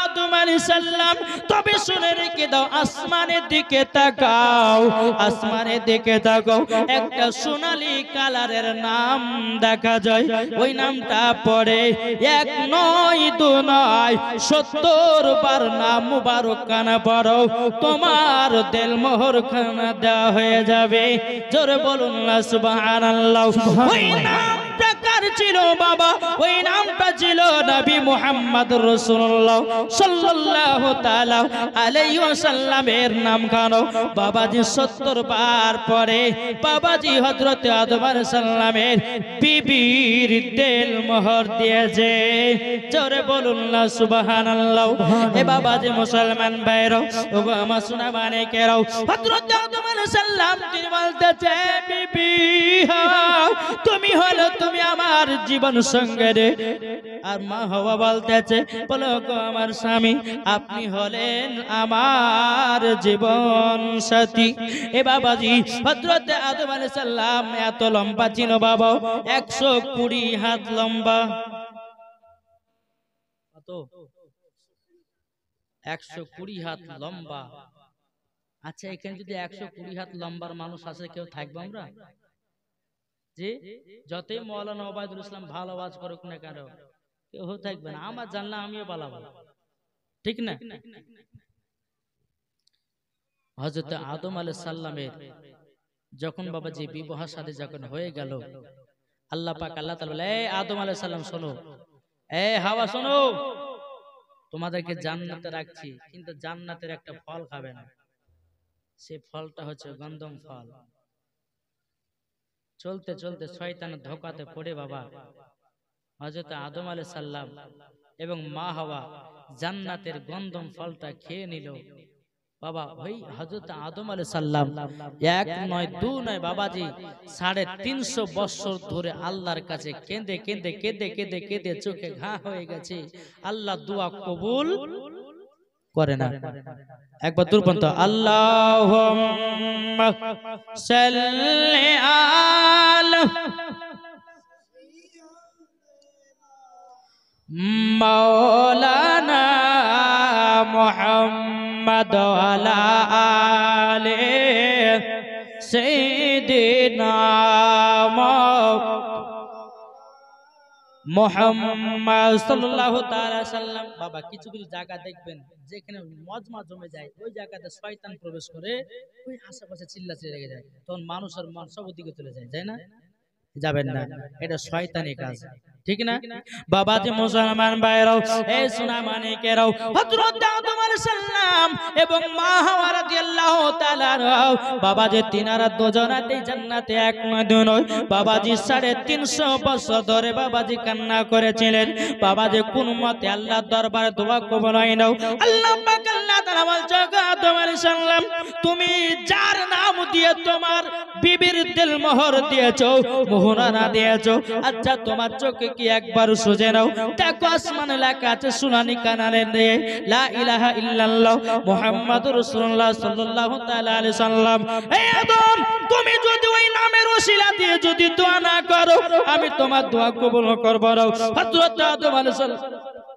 আদম আলাইহিস সালাম তবে শুনে রেখে দাও, আসমানের দিকে তাকাও, আসমানের দিকে তাকাও, একটা সোনালী কালারের নাম দেখা যায়। ওই নামটা পড়ে 1 নয় 2 নয় 70 বার নাম মুবারক খানা পড়ো, তোমার দেলমোহর খানা দেওয়া হয়ে যাবে। জোরে বলুন না সুবহানাল্লাহ। ওই নামটা কার ছিল বাবা? ওই নামটা ছিল নবী মুহাম্মদ রাসূলুল্লাহ সাল্লাল্লাহু তাআলা আলাইহি ওয়াসাল্লামের নাম খানো বাবাজি 70 বার পরে বাবাজি হযরত আদম আলাইহিস সালামের বিবির দেলমোহর দিয়েছে। জোরে বলুন না সুবহানাল্লাহ। এ বাবাজি মুসলমান ভাইরা ও আমার সোনা মানিকেরাও হযরত আদম আলাইহিস সালাম তিনি বলতেছে বিবি তুমি হলো তুমি আমার জীবন সঙ্গী রে। আর মা হাওয়া বলতেছে বলো গো আমার স্বামী আপনি হলেন আমার জীবন সাথী। এ বাবাজি হযরত আদম আলাইহিস সালাম এত লম্বা ছিল বাবা, 120 হাত লম্বা। কত? 120 হাত লম্বা। আচ্ছা এখানে যদি 120 হাত লম্বার মানুষ আছে কেউ থাকবো আমরা? যে যতই মাওলানা ওবায়দুল ইসলাম ভালো আওয়াজ করুক না কেন কেউ থাকবে না। আমার জানলা আমিও বালাবো, ঠিক না? হযরত আদম আলাইহিস সালামের যখন বাবাজি বিবাহ শাদী যখন হয়ে গেল আল্লাহ পাক আল্লাহ তাআলা বলে এই আদম আলাইহিস সালাম শোনো, এই হাওয়া শোনো, তোমাদেরকে জান্নাতে রাখছি কিন্তু জান্নাতের একটা ফল খাবে না, সে ফলটা হচ্ছে গন্ধম ফল। চলতে চলতে শয়তানের ধোঁকাতে পড়ে বাবা হযরত আদম আলাইহিস সালাম এবং মা হাওয়া জান্নাতের গন্ধম ফলটা খেয়ে নিল। বাবা ওই হযরত আদম আলাইহিস সালাম এক নয় দু নয় বাবাজি 350 বছর ধরে আল্লাহর কাছে কেঁদে কেঁদে কেঁদে কেঁদে কেঁদে চোখে ঘা হয়ে গেছে, আল্লাহ দোয়া কবুল করে না। একবার দুরপন্ত আল্লাহুম্মা সাল্লি আলা মাওলানা মুহাম্মদ ওয়ালা আলি সাইয়্যিদিনা মুহাম্মদ সাল্লাল্লাহু তাআলা সাল্লাম। বাবা কিছু কিছু জায়গা দেখবেন যেখানে মজমা জমে যায়, ওই জায়গাতে শয়তান প্রবেশ করে, ওই আশেপাশে চিল্লাচিল্লি লেগে যায়, তখন মানুষের মন সব দিকে চলে যায়, তাই না? যাবেন না, এটা শয়তানি কাজ, ঠিক না? বাবাজি মুসলমান ভাইরাও, এই সোনা মানিকেরাও, হযরত আদম আলাইহিস সালাম এবং মা হাওয়া রাদিয়াল্লাহু তাআলা বাবাজি তিনারা দুজনাতেই জান্নাতে এক নয় বাবাজি 350 বছর ধরে বাবাজি কান্না করেছিলেন। বাবাজি কোন মতে আল্লাহর দরবারে দোয়া কবুল হয় না। আল্লাহ পাক আল্লাহ তাআলা বলছে আদম আলাইহিস সালাম, তুমি যার নাম দিয়ে তোমার বিবির দিল মোহর দিয়েছো, মোহরানা দিয়েছো, আচ্ছা তোমার চোখে কি একবার সুজে নাও, দেখো আসমানে লেখা আছে সোনালী কানারে দিয়ে লা ইলাহা ইল্লাল্লাহ মুহাম্মাদুর রাসূলুল্লাহ সাল্লাল্লাহু তাআলা আলাইহি সাল্লাম। এই আদম, তুমি যদি ওই নামের ওসিলা দিয়ে যদি দোয়া না করো, আমি তোমার দোয়া কবুল করব না। হযরত আদম আলাইহিস সালাম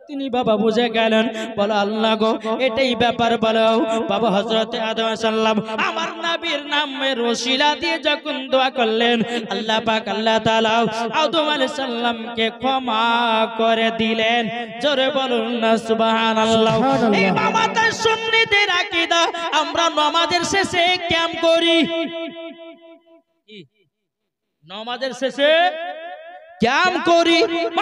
তিনি বাবা বুঝে গেলেন, বলো আল্লাহ গো এটাই ব্যাপার, বলো বাবা হযরত আদম আলাইহিস সালাম আমার নবীর নামের ওসিলা দিয়ে যখন দোয়া করলেন, আল্লাহ পাক আল্লাহ তাআলা আদম আলাইহিস সালামকে ক্ষমা করে দিলেন। জোরে বলুন না সুবহানাল্লাহ। এই বাবা তার সুন্নতের আকীদা, আমরা নামাজের শেষে ক্যাম করি, নামাজের শেষে ক্যাম করি,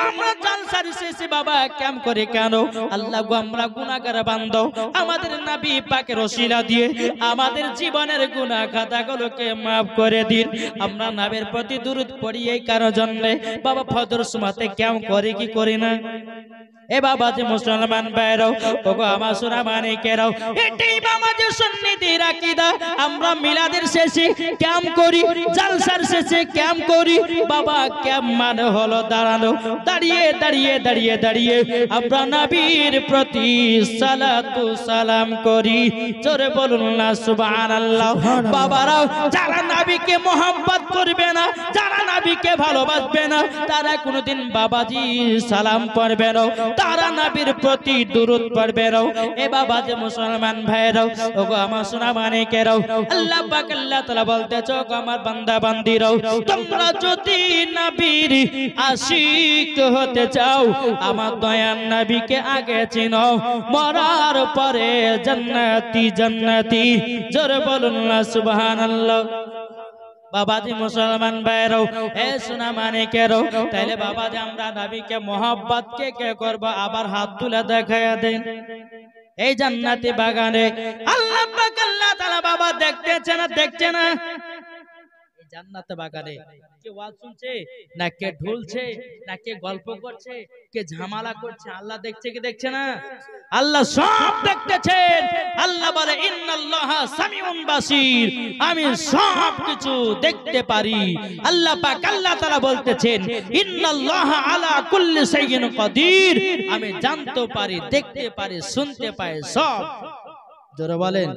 আমরা জালসার শেষে বাবা ক্যাম করে কেন? আল্লাহ গো আমরা গুনাহগার বান্দা, আমাদের নবী পাকের ওসিলা দিয়ে আমাদের জীবনের গুনাহ খাতাগুলোকে maaf করে দিন। আমরা নবীর প্রতি দুরূদ পড়ি এই কারণে বাবা ফজর সময়তে ক্যাম করে কি করি না? এ বাবা যে মুসলমান ভাইরাও, ওগো আমার সোনা মানিকেরাও, এটাই বাবা যে সুন্নতের আকীদা, আমরা মিলাদের শেষে ক্যাম করি, জালসার শেষে ক্যাম করি। বাবা ক্যাম মানে হলো দাঁড়ানো, দাঁড়িয়ে দাঁড়িয়ে দাঁড়িয়ে দাঁড়িয়ে আমরা নবীর প্রতি সালাতু সালাম করি। জোরে বলুন না সুবহানাল্লাহ। বাবারাও যারা নবীকে মোহাব্বত করবে না, যারা নবীকে ভালোবাসবে না, তারা কোনোদিন বাবাজি সালাম পড়বে না, তারা নবীর প্রতি দুরূদ পড়বে না। এ বাবা যে মুসলমান ভাইরাও, ওগো আমার সোনা মানিকেরাও, আল্লাহ পাক আল্লাহ তাআলা বলতেছে ওগো আমার বান্দা বান্দিরাও, তোমরা যদি নবীর আশিক হতে চাও, আমার দয়ার নবীকে আগে চিনো, মরার পরে জান্নাতি জান্নাতি। জোরে বলুন না সুবহানাল্লাহ। বাবাজি মুসলমান ভাইরাও, এ সোনা মানিকেরাও, তাইলে বাবাজি আমরা নবীকে মোহাব্বত কে কে করব? আবার হাত তুলে দেখায়া দেন। এই জান্নাতি বাগানে আল্লাহ পাক আল্লাহ তাআলা বাবা দেখতেছে না, দেখছে না? এই জান্নাতে বাগানে কে ওয়াজ শুনছে না, কে ঢুলছে না, কে গল্প করছে, কে ঝামেলা করছে, আল্লাহ দেখছে কি দেখছে না? আল্লাহ সব দেখতেছেন। আল্লাহ বলে ইন্নাল্লাহা সামিউন বাসীর, আমি সব কিছু দেখতে পারি। আল্লাহ পাক আল্লাহ তাআলা বলতেছেন ইন্নাল্লাহা আলা কুল্লি শাইইন কাদির, আমি জানতে পারি, দেখতে পারি, শুনতে পাই সব। জোরে বলেন।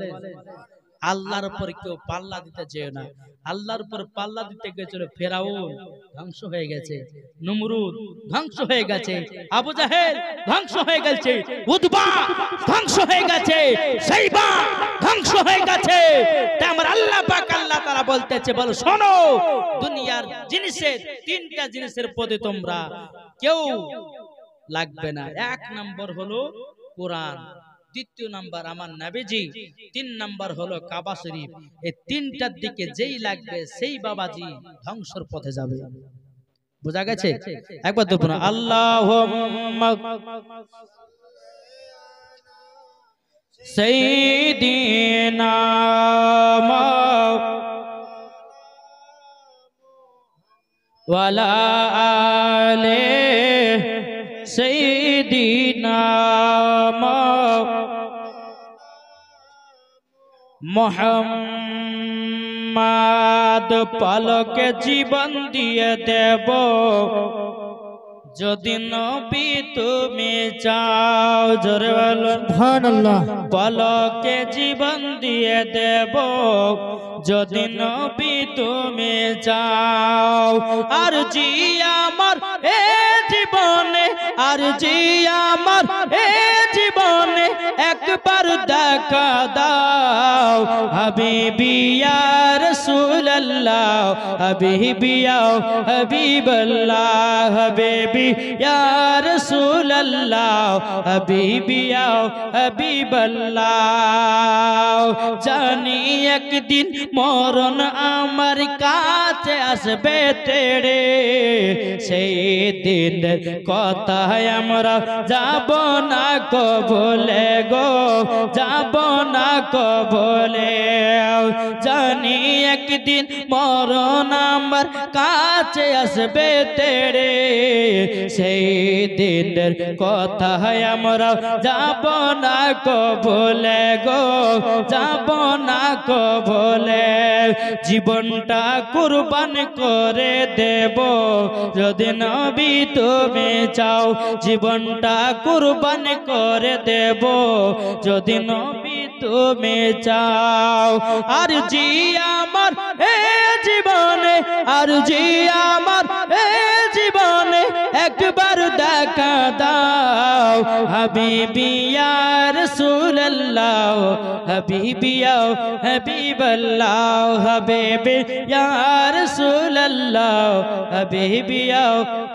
আল্লাহর উপর কেউ পাল্লা দিতে চেয়ে না। আল্লাহর উপর পাল্লা দিতে গিয়েছিল ফেরাউন, ধ্বংস হয়ে গেছে। নমরুদ ধ্বংস হয়ে গেছে। আবু জাহেল ধ্বংস হয়ে গেছে। উতবা ধ্বংস হয়ে গেছে। সাইবা ধ্বংস হয়ে গেছে। তাই আমার আল্লাহ পাক আল্লাহ তাআলা বলতেছে, বলো শোনো, দুনিয়ার জিনিসের তিনটা জিনিসের প্রতি তোমরা কেউ লাগবে না। এক নম্বর হলো কোরআন, দ্বিতীয় নাম্বার আমার নবীজি, তিন নাম্বার হলো কাবা শরীফ। এই তিনটার দিকে যেই লাগবে সেই বাবাজি ধ্বংসের পথে যাবে। বোঝা গেছে? একবার দেখো না, আল্লাহুম্মা সাইয়্যিদিনা ওয়ালা আলে সাইয়্যিদিনা মোহাম্মদ পালকে জীবন দিয়ে দেব যদি নবী তুমি চাও জোরে বলো সুবহানাল্লাহ পালকে জীবন দিয়ে দেব যদি নবী তুমি চাও আর জি আমার এ জীবনে আর জি আমার এ জীবনে একবার দেখা দাও হাবিবি ইয়া রাসূলুল্লাহ হাবিবি ইয়া হাবিবাল্লাহ হাবিবি ইয়া রাসূলুল্লাহ হাবিবি ইয়া হাবিবাল্লাহ জানি একদিন মরণ আমার কাছে আসবে তেড়ে সেই দিনের কথা আমরা যাব না কবলে গো যাব না কবলে জানি একদিন মরণ আমার কাছে আসবে তেড়ে সেই দিনের কথা আমরা যাব না কবলে গো যাব না কবলে জীবনটা কুরবান করে দেব যদি নবী তুমি চাও জীবনটা কুরবান করে দেব যদি নবী তুমি চাও আর জি আমার এ জীবনে আর জি আমার এ জীবনে একবার দেখা দাও হাবিবি ইয়া রাসূলুল্লাহ হাবিবি ইয়া হাবিবাল্লাহ হাবিবি ইয়া রাসূলুল্লাহ হাবিবি ইয়া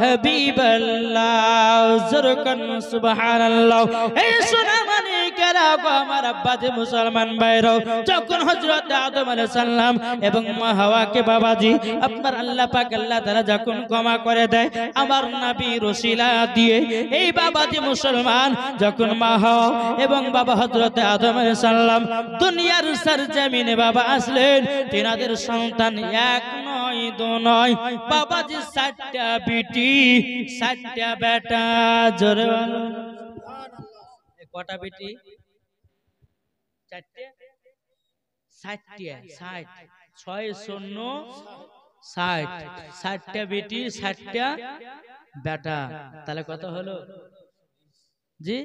হাবিবাল্লাহ জোরকান সুবহানাল্লাহ এই সোনা মানিকেরা গো আমার আব্বা যে মুসলমান ভাইরা যখন হযরত আদম আলাইহিস সালাম এবং মা হাওয়াকে বাবাজি আপনার আল্লাহ পাক আল্লাহ তাআলা যখন ক্ষমা করে দেয় আমার নবী রসিলা দিয়ে এই বাবাজি মুসলমান যখন মা হাওয়া এবং বাবা হযরত আদম আলাইহিস সালাম দুনিয়ার সরজমিনে বাবা আসলেন তিনাদের সন্তান এক নয় দু নয় বাবাজি 60টা বিটি 60টা বেটা জোরে বলো কটা বিটি 4টে 60টা 60 6 শূন্য 60 60টা বেটি 60টা বেটা তাহলে কত হলো জি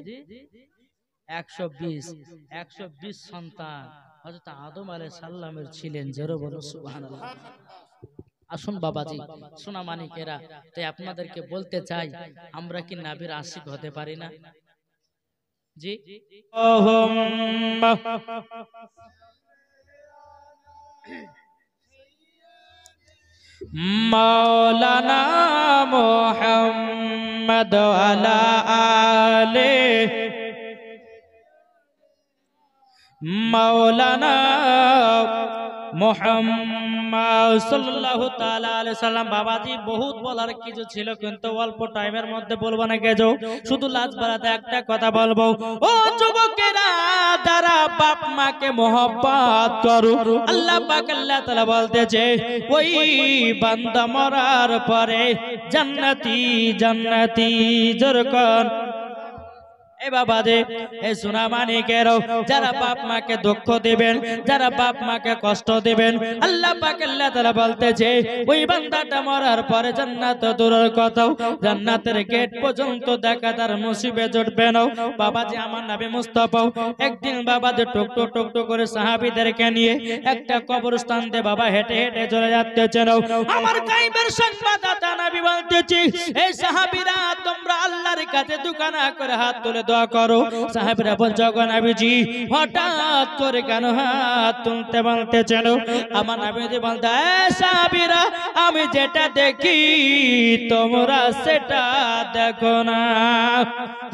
120 সন্তান হযরত আদম আলাইহিস সালামের ছিলেন জোরে বলো সুবহানাল্লাহ আসুন বাবাজি সোনা মানিকেরা তাই আপনাদেরকে বলতে চাই আমরা কি নবীর আশিক হতে পারি না জি মাওলানা মুহাম্মদ আলা আলে মাওলানা মুহাম্মদ সাল্লাল্লাহু তাআলা আলাইহি সাল্লাম বাবাজি বহুত বলার কিছু ছিল কিন্তু অল্প টাইমের মধ্যে বলবো না কেজো শুধু লাজ বাড়াতে একটা কথা বলবো ও যুবকেরা যারা বাপ মাকে মহব্বত করো আল্লাহ পাক আল্লাহ তাআলা বলতেছে ওই বান্দা মরার পরে জান্নাতি জান্নাতি জোরকন এ বাবা দে এ সোনা মানিকেরও যারা বাপ মাকে দুঃখ দিবেন যারা বাপ মাকে কষ্ট দিবেন আল্লাহ পাক আল্লাহ তাআলা বলতেছে ওই বান্দাটা মরার পরে জান্নাত দূরের কথা জান্নাতের গেট পর্যন্ত দেখা তার নসিবে জুটবে না বাবাজি আমার নবী মুস্তাফা একদিন বাবাজি টুক করে সাহাবীদেরকে নিয়ে একটা কবরস্থানতে বাবা হেঁটে হেঁটে চলে যাচ্ছেন আমার গায়বের সংবাদদাতা নবী বলতেছে এই সাহাবীরা তোমরা আল্লাহর কাছে দুখানা করে হাত তুলে দোয়া করো সাহাবীরা বলছে গো নবীজি হঠাৎ করে কেন হাত তুলতে বলতেছেন আমার নবীজি বলতে এই সাহাবীরা আমি যেটা দেখি তোমরা সেটা দেখো না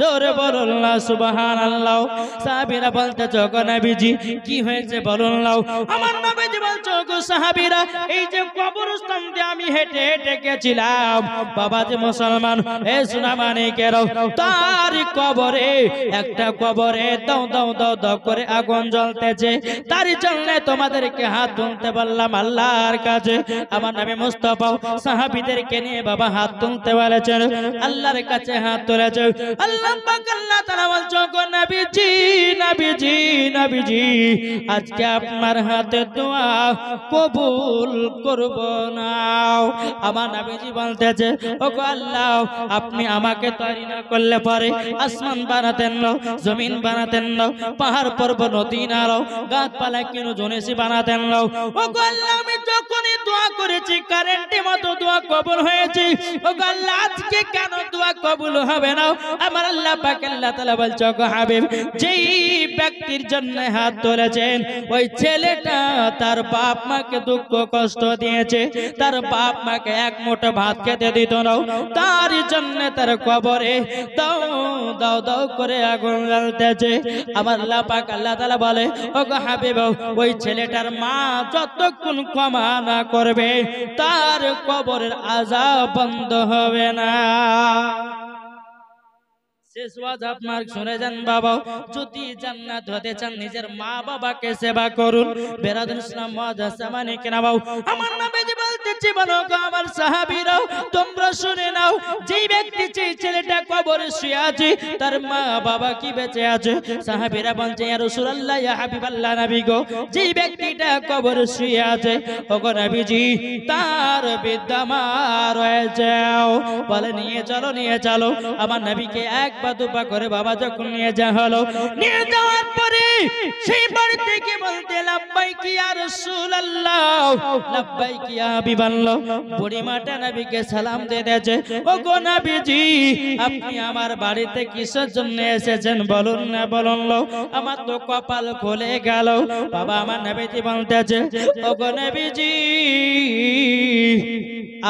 জোরে বলুন না সুবহানাল্লাহ সাহাবীরা বলতেছে গো নবীজি কি হয়েছে বলুন না আমার নবীজি বলছে গো সাহাবীরা এই যে কবরস্থান দিয়ে আমি হেঁটে হেঁটে গেছিলাম বাবা যে মুসলমান এ সোনা মানিকের তার কবরে একটা কবরে দাও দাও দাও দাও করে আগুন জ্বলতেছে, তারই জন্য তোমাদেরকে হাত তুলতে বললাম আল্লাহর কাছে। আমার নবী মুস্তাফা সাহাবীদেরকে নিয়ে বাবা হাত তুলতে বলেছেন, আল্লাহর কাছে হাত তুলেছে। আল্লাহ পাক আল্লাহ তাআলা বলছো গো নবীজি নবীজি নবীজি, আজকে আপনার হাতে দোয়া কবুল করব না। আমার নবীজি বলতেছে, ওগো আল্লাহ, আপনি আমাকে তৈরি না করলে পরে আসমান বানাতেন না, জমিন বানাতেন না, পাহাড় পর্বত নদী নালা গাছপালা কেন জনেছি বানাতেন না। ওগো আল্লাহ, আমি যখনই দোয়া করেছি কারেন্টের মতো দোয়া কবুল হয়েছে, ওগো আল্লাহ, আজকে কেন দোয়া কবুল হবে না? আমার আল্লাহ পাক আল্লাহ তাআলা বলছে, ওগো হাবিব, যেই ব্যক্তির জন্য হাত তুলেছেন ওই ছেলেটা তার বাপ মাকে দুঃখ কষ্ট দিয়েছে, তার বাপ মাকে এক মুঠো ভাত খেতে দিত না, তার জন্য তার কবরে দাও দাও দাও করে আগুন জ্বলতেছে। আমার আল্লাহ পাক আল্লাহ তাআলা বলে, ওগো হাবিব, ওই ছেলেটার মা যতক্ষণ ক্ষমা না করবে তার কবরের আযাব বন্ধ হবে না। শেষ ওয়াজ আপনার শুনে যান বাবা, যদি জান্নাত হতে চান নিজের মা বাবাকে সেবা করুন। বেরাদুল ইসলাম মুআজ্জামানে কেনাবাও, আমার নবীজি বলতেছে, বলো গো আমার সাহাবীরাও, তোমরা শুনে নাও, যেই ব্যক্তি যেই ছেলেটা কবরে শুয়ে আছে তার মা বাবা কি বেঁচে আছে? সাহাবীরা বলছে, ইয়া রাসূলুল্লাহ, ইয়া হাবিবাল্লাহ, নবী গো, যেই ব্যক্তিটা কবরে শুয়ে আছে ওগো নবীজি, তার বিদ্যা রয়েছে। বলে নিয়ে চলো নিয়ে চলো। আমার নবীকে এক দুপা করে বাবা যখন নিয়ে যাওয়া হলো, নিয়ে যাওয়ার পরে সেই বাড়ি থেকে বলতে, লাব্বাইক ইয়া রাসূলুল্লাহ, লাব্বাইক ইয়া হাবিবাল্লাহ। বুড়িমাটা নবীকে সালাম দিয়ে দিয়েছে, ওগো নবীজি, আপনি আমার বাড়িতে কিসের জন্য এসেছেন বলুন না বলুন। আমার তো কপাল খুলে গেল। বাবা আমার নবীজি বলতেছে, ওগো নবীজি,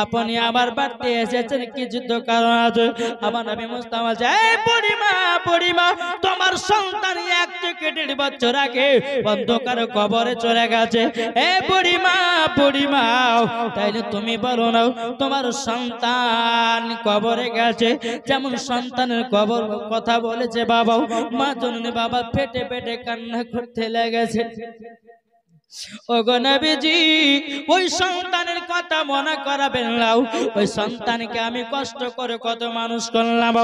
আপনি আমার বাড়িতে এসেছেন কিছু তো কারণ আছে। আমার নবী মুস্তাফা যায়, বুড়িমা বুড়িমা, তোমার সন্তান 1 থেকে 1.5 বছর আগে অন্ধকার কবরে চলে গেছে। এ বুড়িমা বুড়িমা, তাইলে তুমি বলো না, তোমার সন্তান কবরে গেছে, যেমন সন্তানের কবর কথা বলেছে বাবা, মা জননী বাবা পেটে পেটে কান্না করতে লেগেছে। ওগো নবীজি, ওই সন্তানের কথা মনে করাবেন না, ওই সন্তানকে আমি কষ্ট করে কত মানুষ করলাম।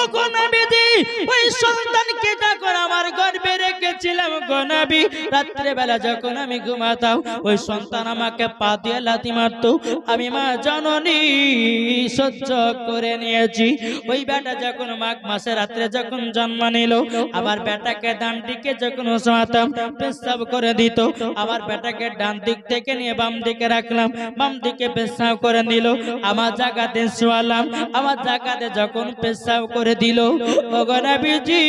ওগো নবীজি, ওই সন্তানকে যখন আমার গর্ভে রেখেছিলাম গো নবী, রাত্রে বেলা যখন আমি ঘুমাতাম ওই সন্তান আমাকে পা দিয়ে লাথি মারতো, আমি মা জননী সহ্য করে নিয়েছি। ওই বেটা যখন মাঘ মাসে রাত্রে যখন জন্ম নিল, আমার বেটাকে ডান দিকে যখন শোয়াতাম পেশাব করে দিত, আমার বেটাকে ডান দিক থেকে নিয়ে বাম দিকে রাখলাম, বাম দিকে পেশাব করে দিল, আমার জায়গাতে শোয়ালাম, আমার জায়গাতে যখন পেশাব করে দিল, ওগো নবীজি,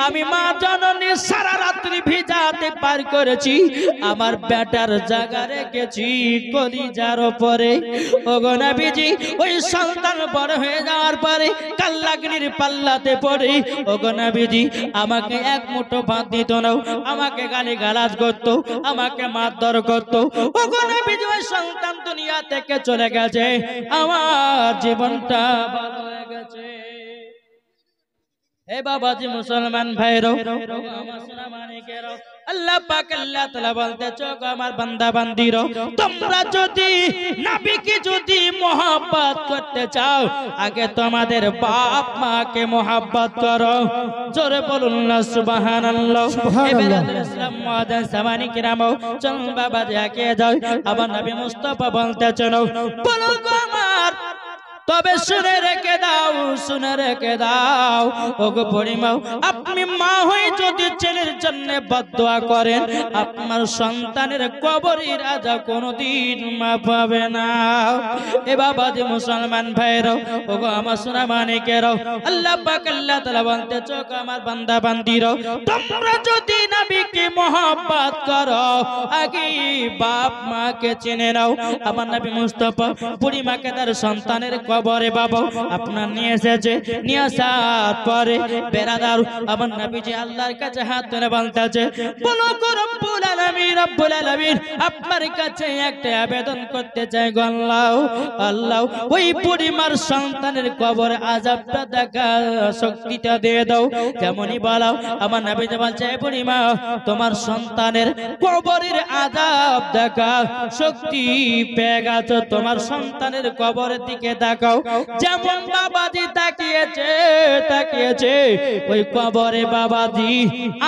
আমি মা জননী সারা রাত্রি ভিজাতে পার করেছি, আমার বেটার জায়গা রেখেছি কলিজার উপরে। ওগো নবীজি, ওই সন্তান বড় হয়ে যাওয়ার পরে কাল্লাগ্নির পাল্লাতে পড়ে, ওগো নবীজি, আমাকে এক মুঠো ভাত দিত না, আমাকে গালি গালাজ করতো, আমাকে মারধর করতো। ওগো নবীজি, ওই সন্তান দুনিয়া থেকে চলে গেছে, আমার জীবনটা ভালো হয়ে গেছে। হে বাবাজি মুসলমান ভাইরো, আমার সোনা মানিকেরো, আল্লাহ পাক আল্লাহ তাআলা বলতেছে, আমার বান্দা বান্দিরো, তোমরা যদি নবীকে যদি মোহাব্বত করতে চাও, আগে তোমাদের বাপ মাকে মোহাব্বত করো। জোরে বলুন না সুবহানাল্লাহ। সুবহানাল্লাহ। ইসলাম মুআজ্জামানি কিরামো, চল বাবাজি আগে যাও। আমার নবী মুস্তাফা বলতেছেন, বলো গো আমার, তবে শুনে রেখে দাও, শুনে রেখে দাও, ওগো বুড়িমাও, আপনি মা হয়ে যদি ছেলের জন্য বদদোয়া করেন, আপনার সন্তানের কবরের আযাব কোনোদিন মাফ হবে না। এ বাবাজি মুসলমান ভাইরাও, ওগো আমার সোনা মানিকেরাও, আল্লাহ পাক আল্লাহ তাআলা বলতেছে, আমার বান্দা বান্দিরাও, তোমরা যদি নবীকে মহব্বত করো, আগে বাপ মাকে চিনে নাও। আমার নবী মুস্তাফা বুড়িমাকে তার সন্তানের কবরে বাবা আপনার নিয়ে এসেছে, নিয়ে আসার পরে বেরাদার আমার নবীজি আল্লাহর কাছে হাত তুলে বলতেছে, বলো গো রব্বুল আলামিন, রব্বুল আলামিন আপনার কাছে একটা আবেদন করতে চাই গো আল্লাহ, আল্লাহ ওই বুড়িমার সন্তানের কবর আযাবটা দেখা শক্তিটা দিয়ে দাও। যেমনই বলাও আমার নবী যে বলছে বুড়িমা তোমার সন্তানের কবরের আযাব দেখা শক্তি পেয়ে গেছো, তোমার সন্তানের কবরের দিকে তাকাও। যেমন বাবাজি তাকিয়েছে ওই কবরে বাবাজি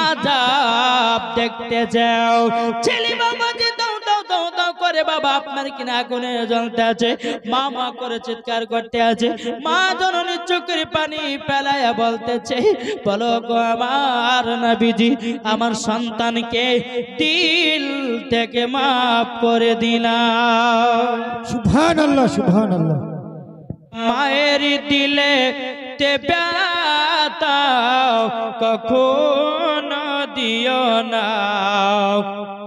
আযাব দেখতে যাও। ছেলে বাবাজি দাও দাও দাও দাও করে বাবা আপনার কিনা আগুনে জ্বলতে আছে, মা মা করে চিৎকার করতে আছে। মা জননী চোখের পানি ফেলায়া বলতেছে বলো গো আমার নবীজি আমার সন্তানকে দিল থেকে মাফ করে দিলাম। সুবহানাল্লাহ সুবহানাল্লাহ। মায়ের দিলে তে ব্যথা কখনো দিও না,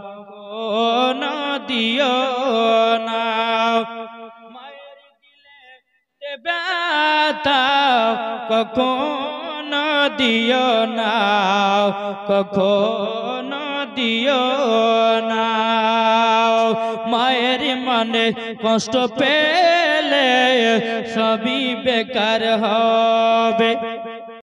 কখনো দিও না। মায়ের দিলে তে ব্যথা কখনো দিও না, কখনো দিও না। মায়ের মনে কষ্ট পেলে সবই বেকার হবে।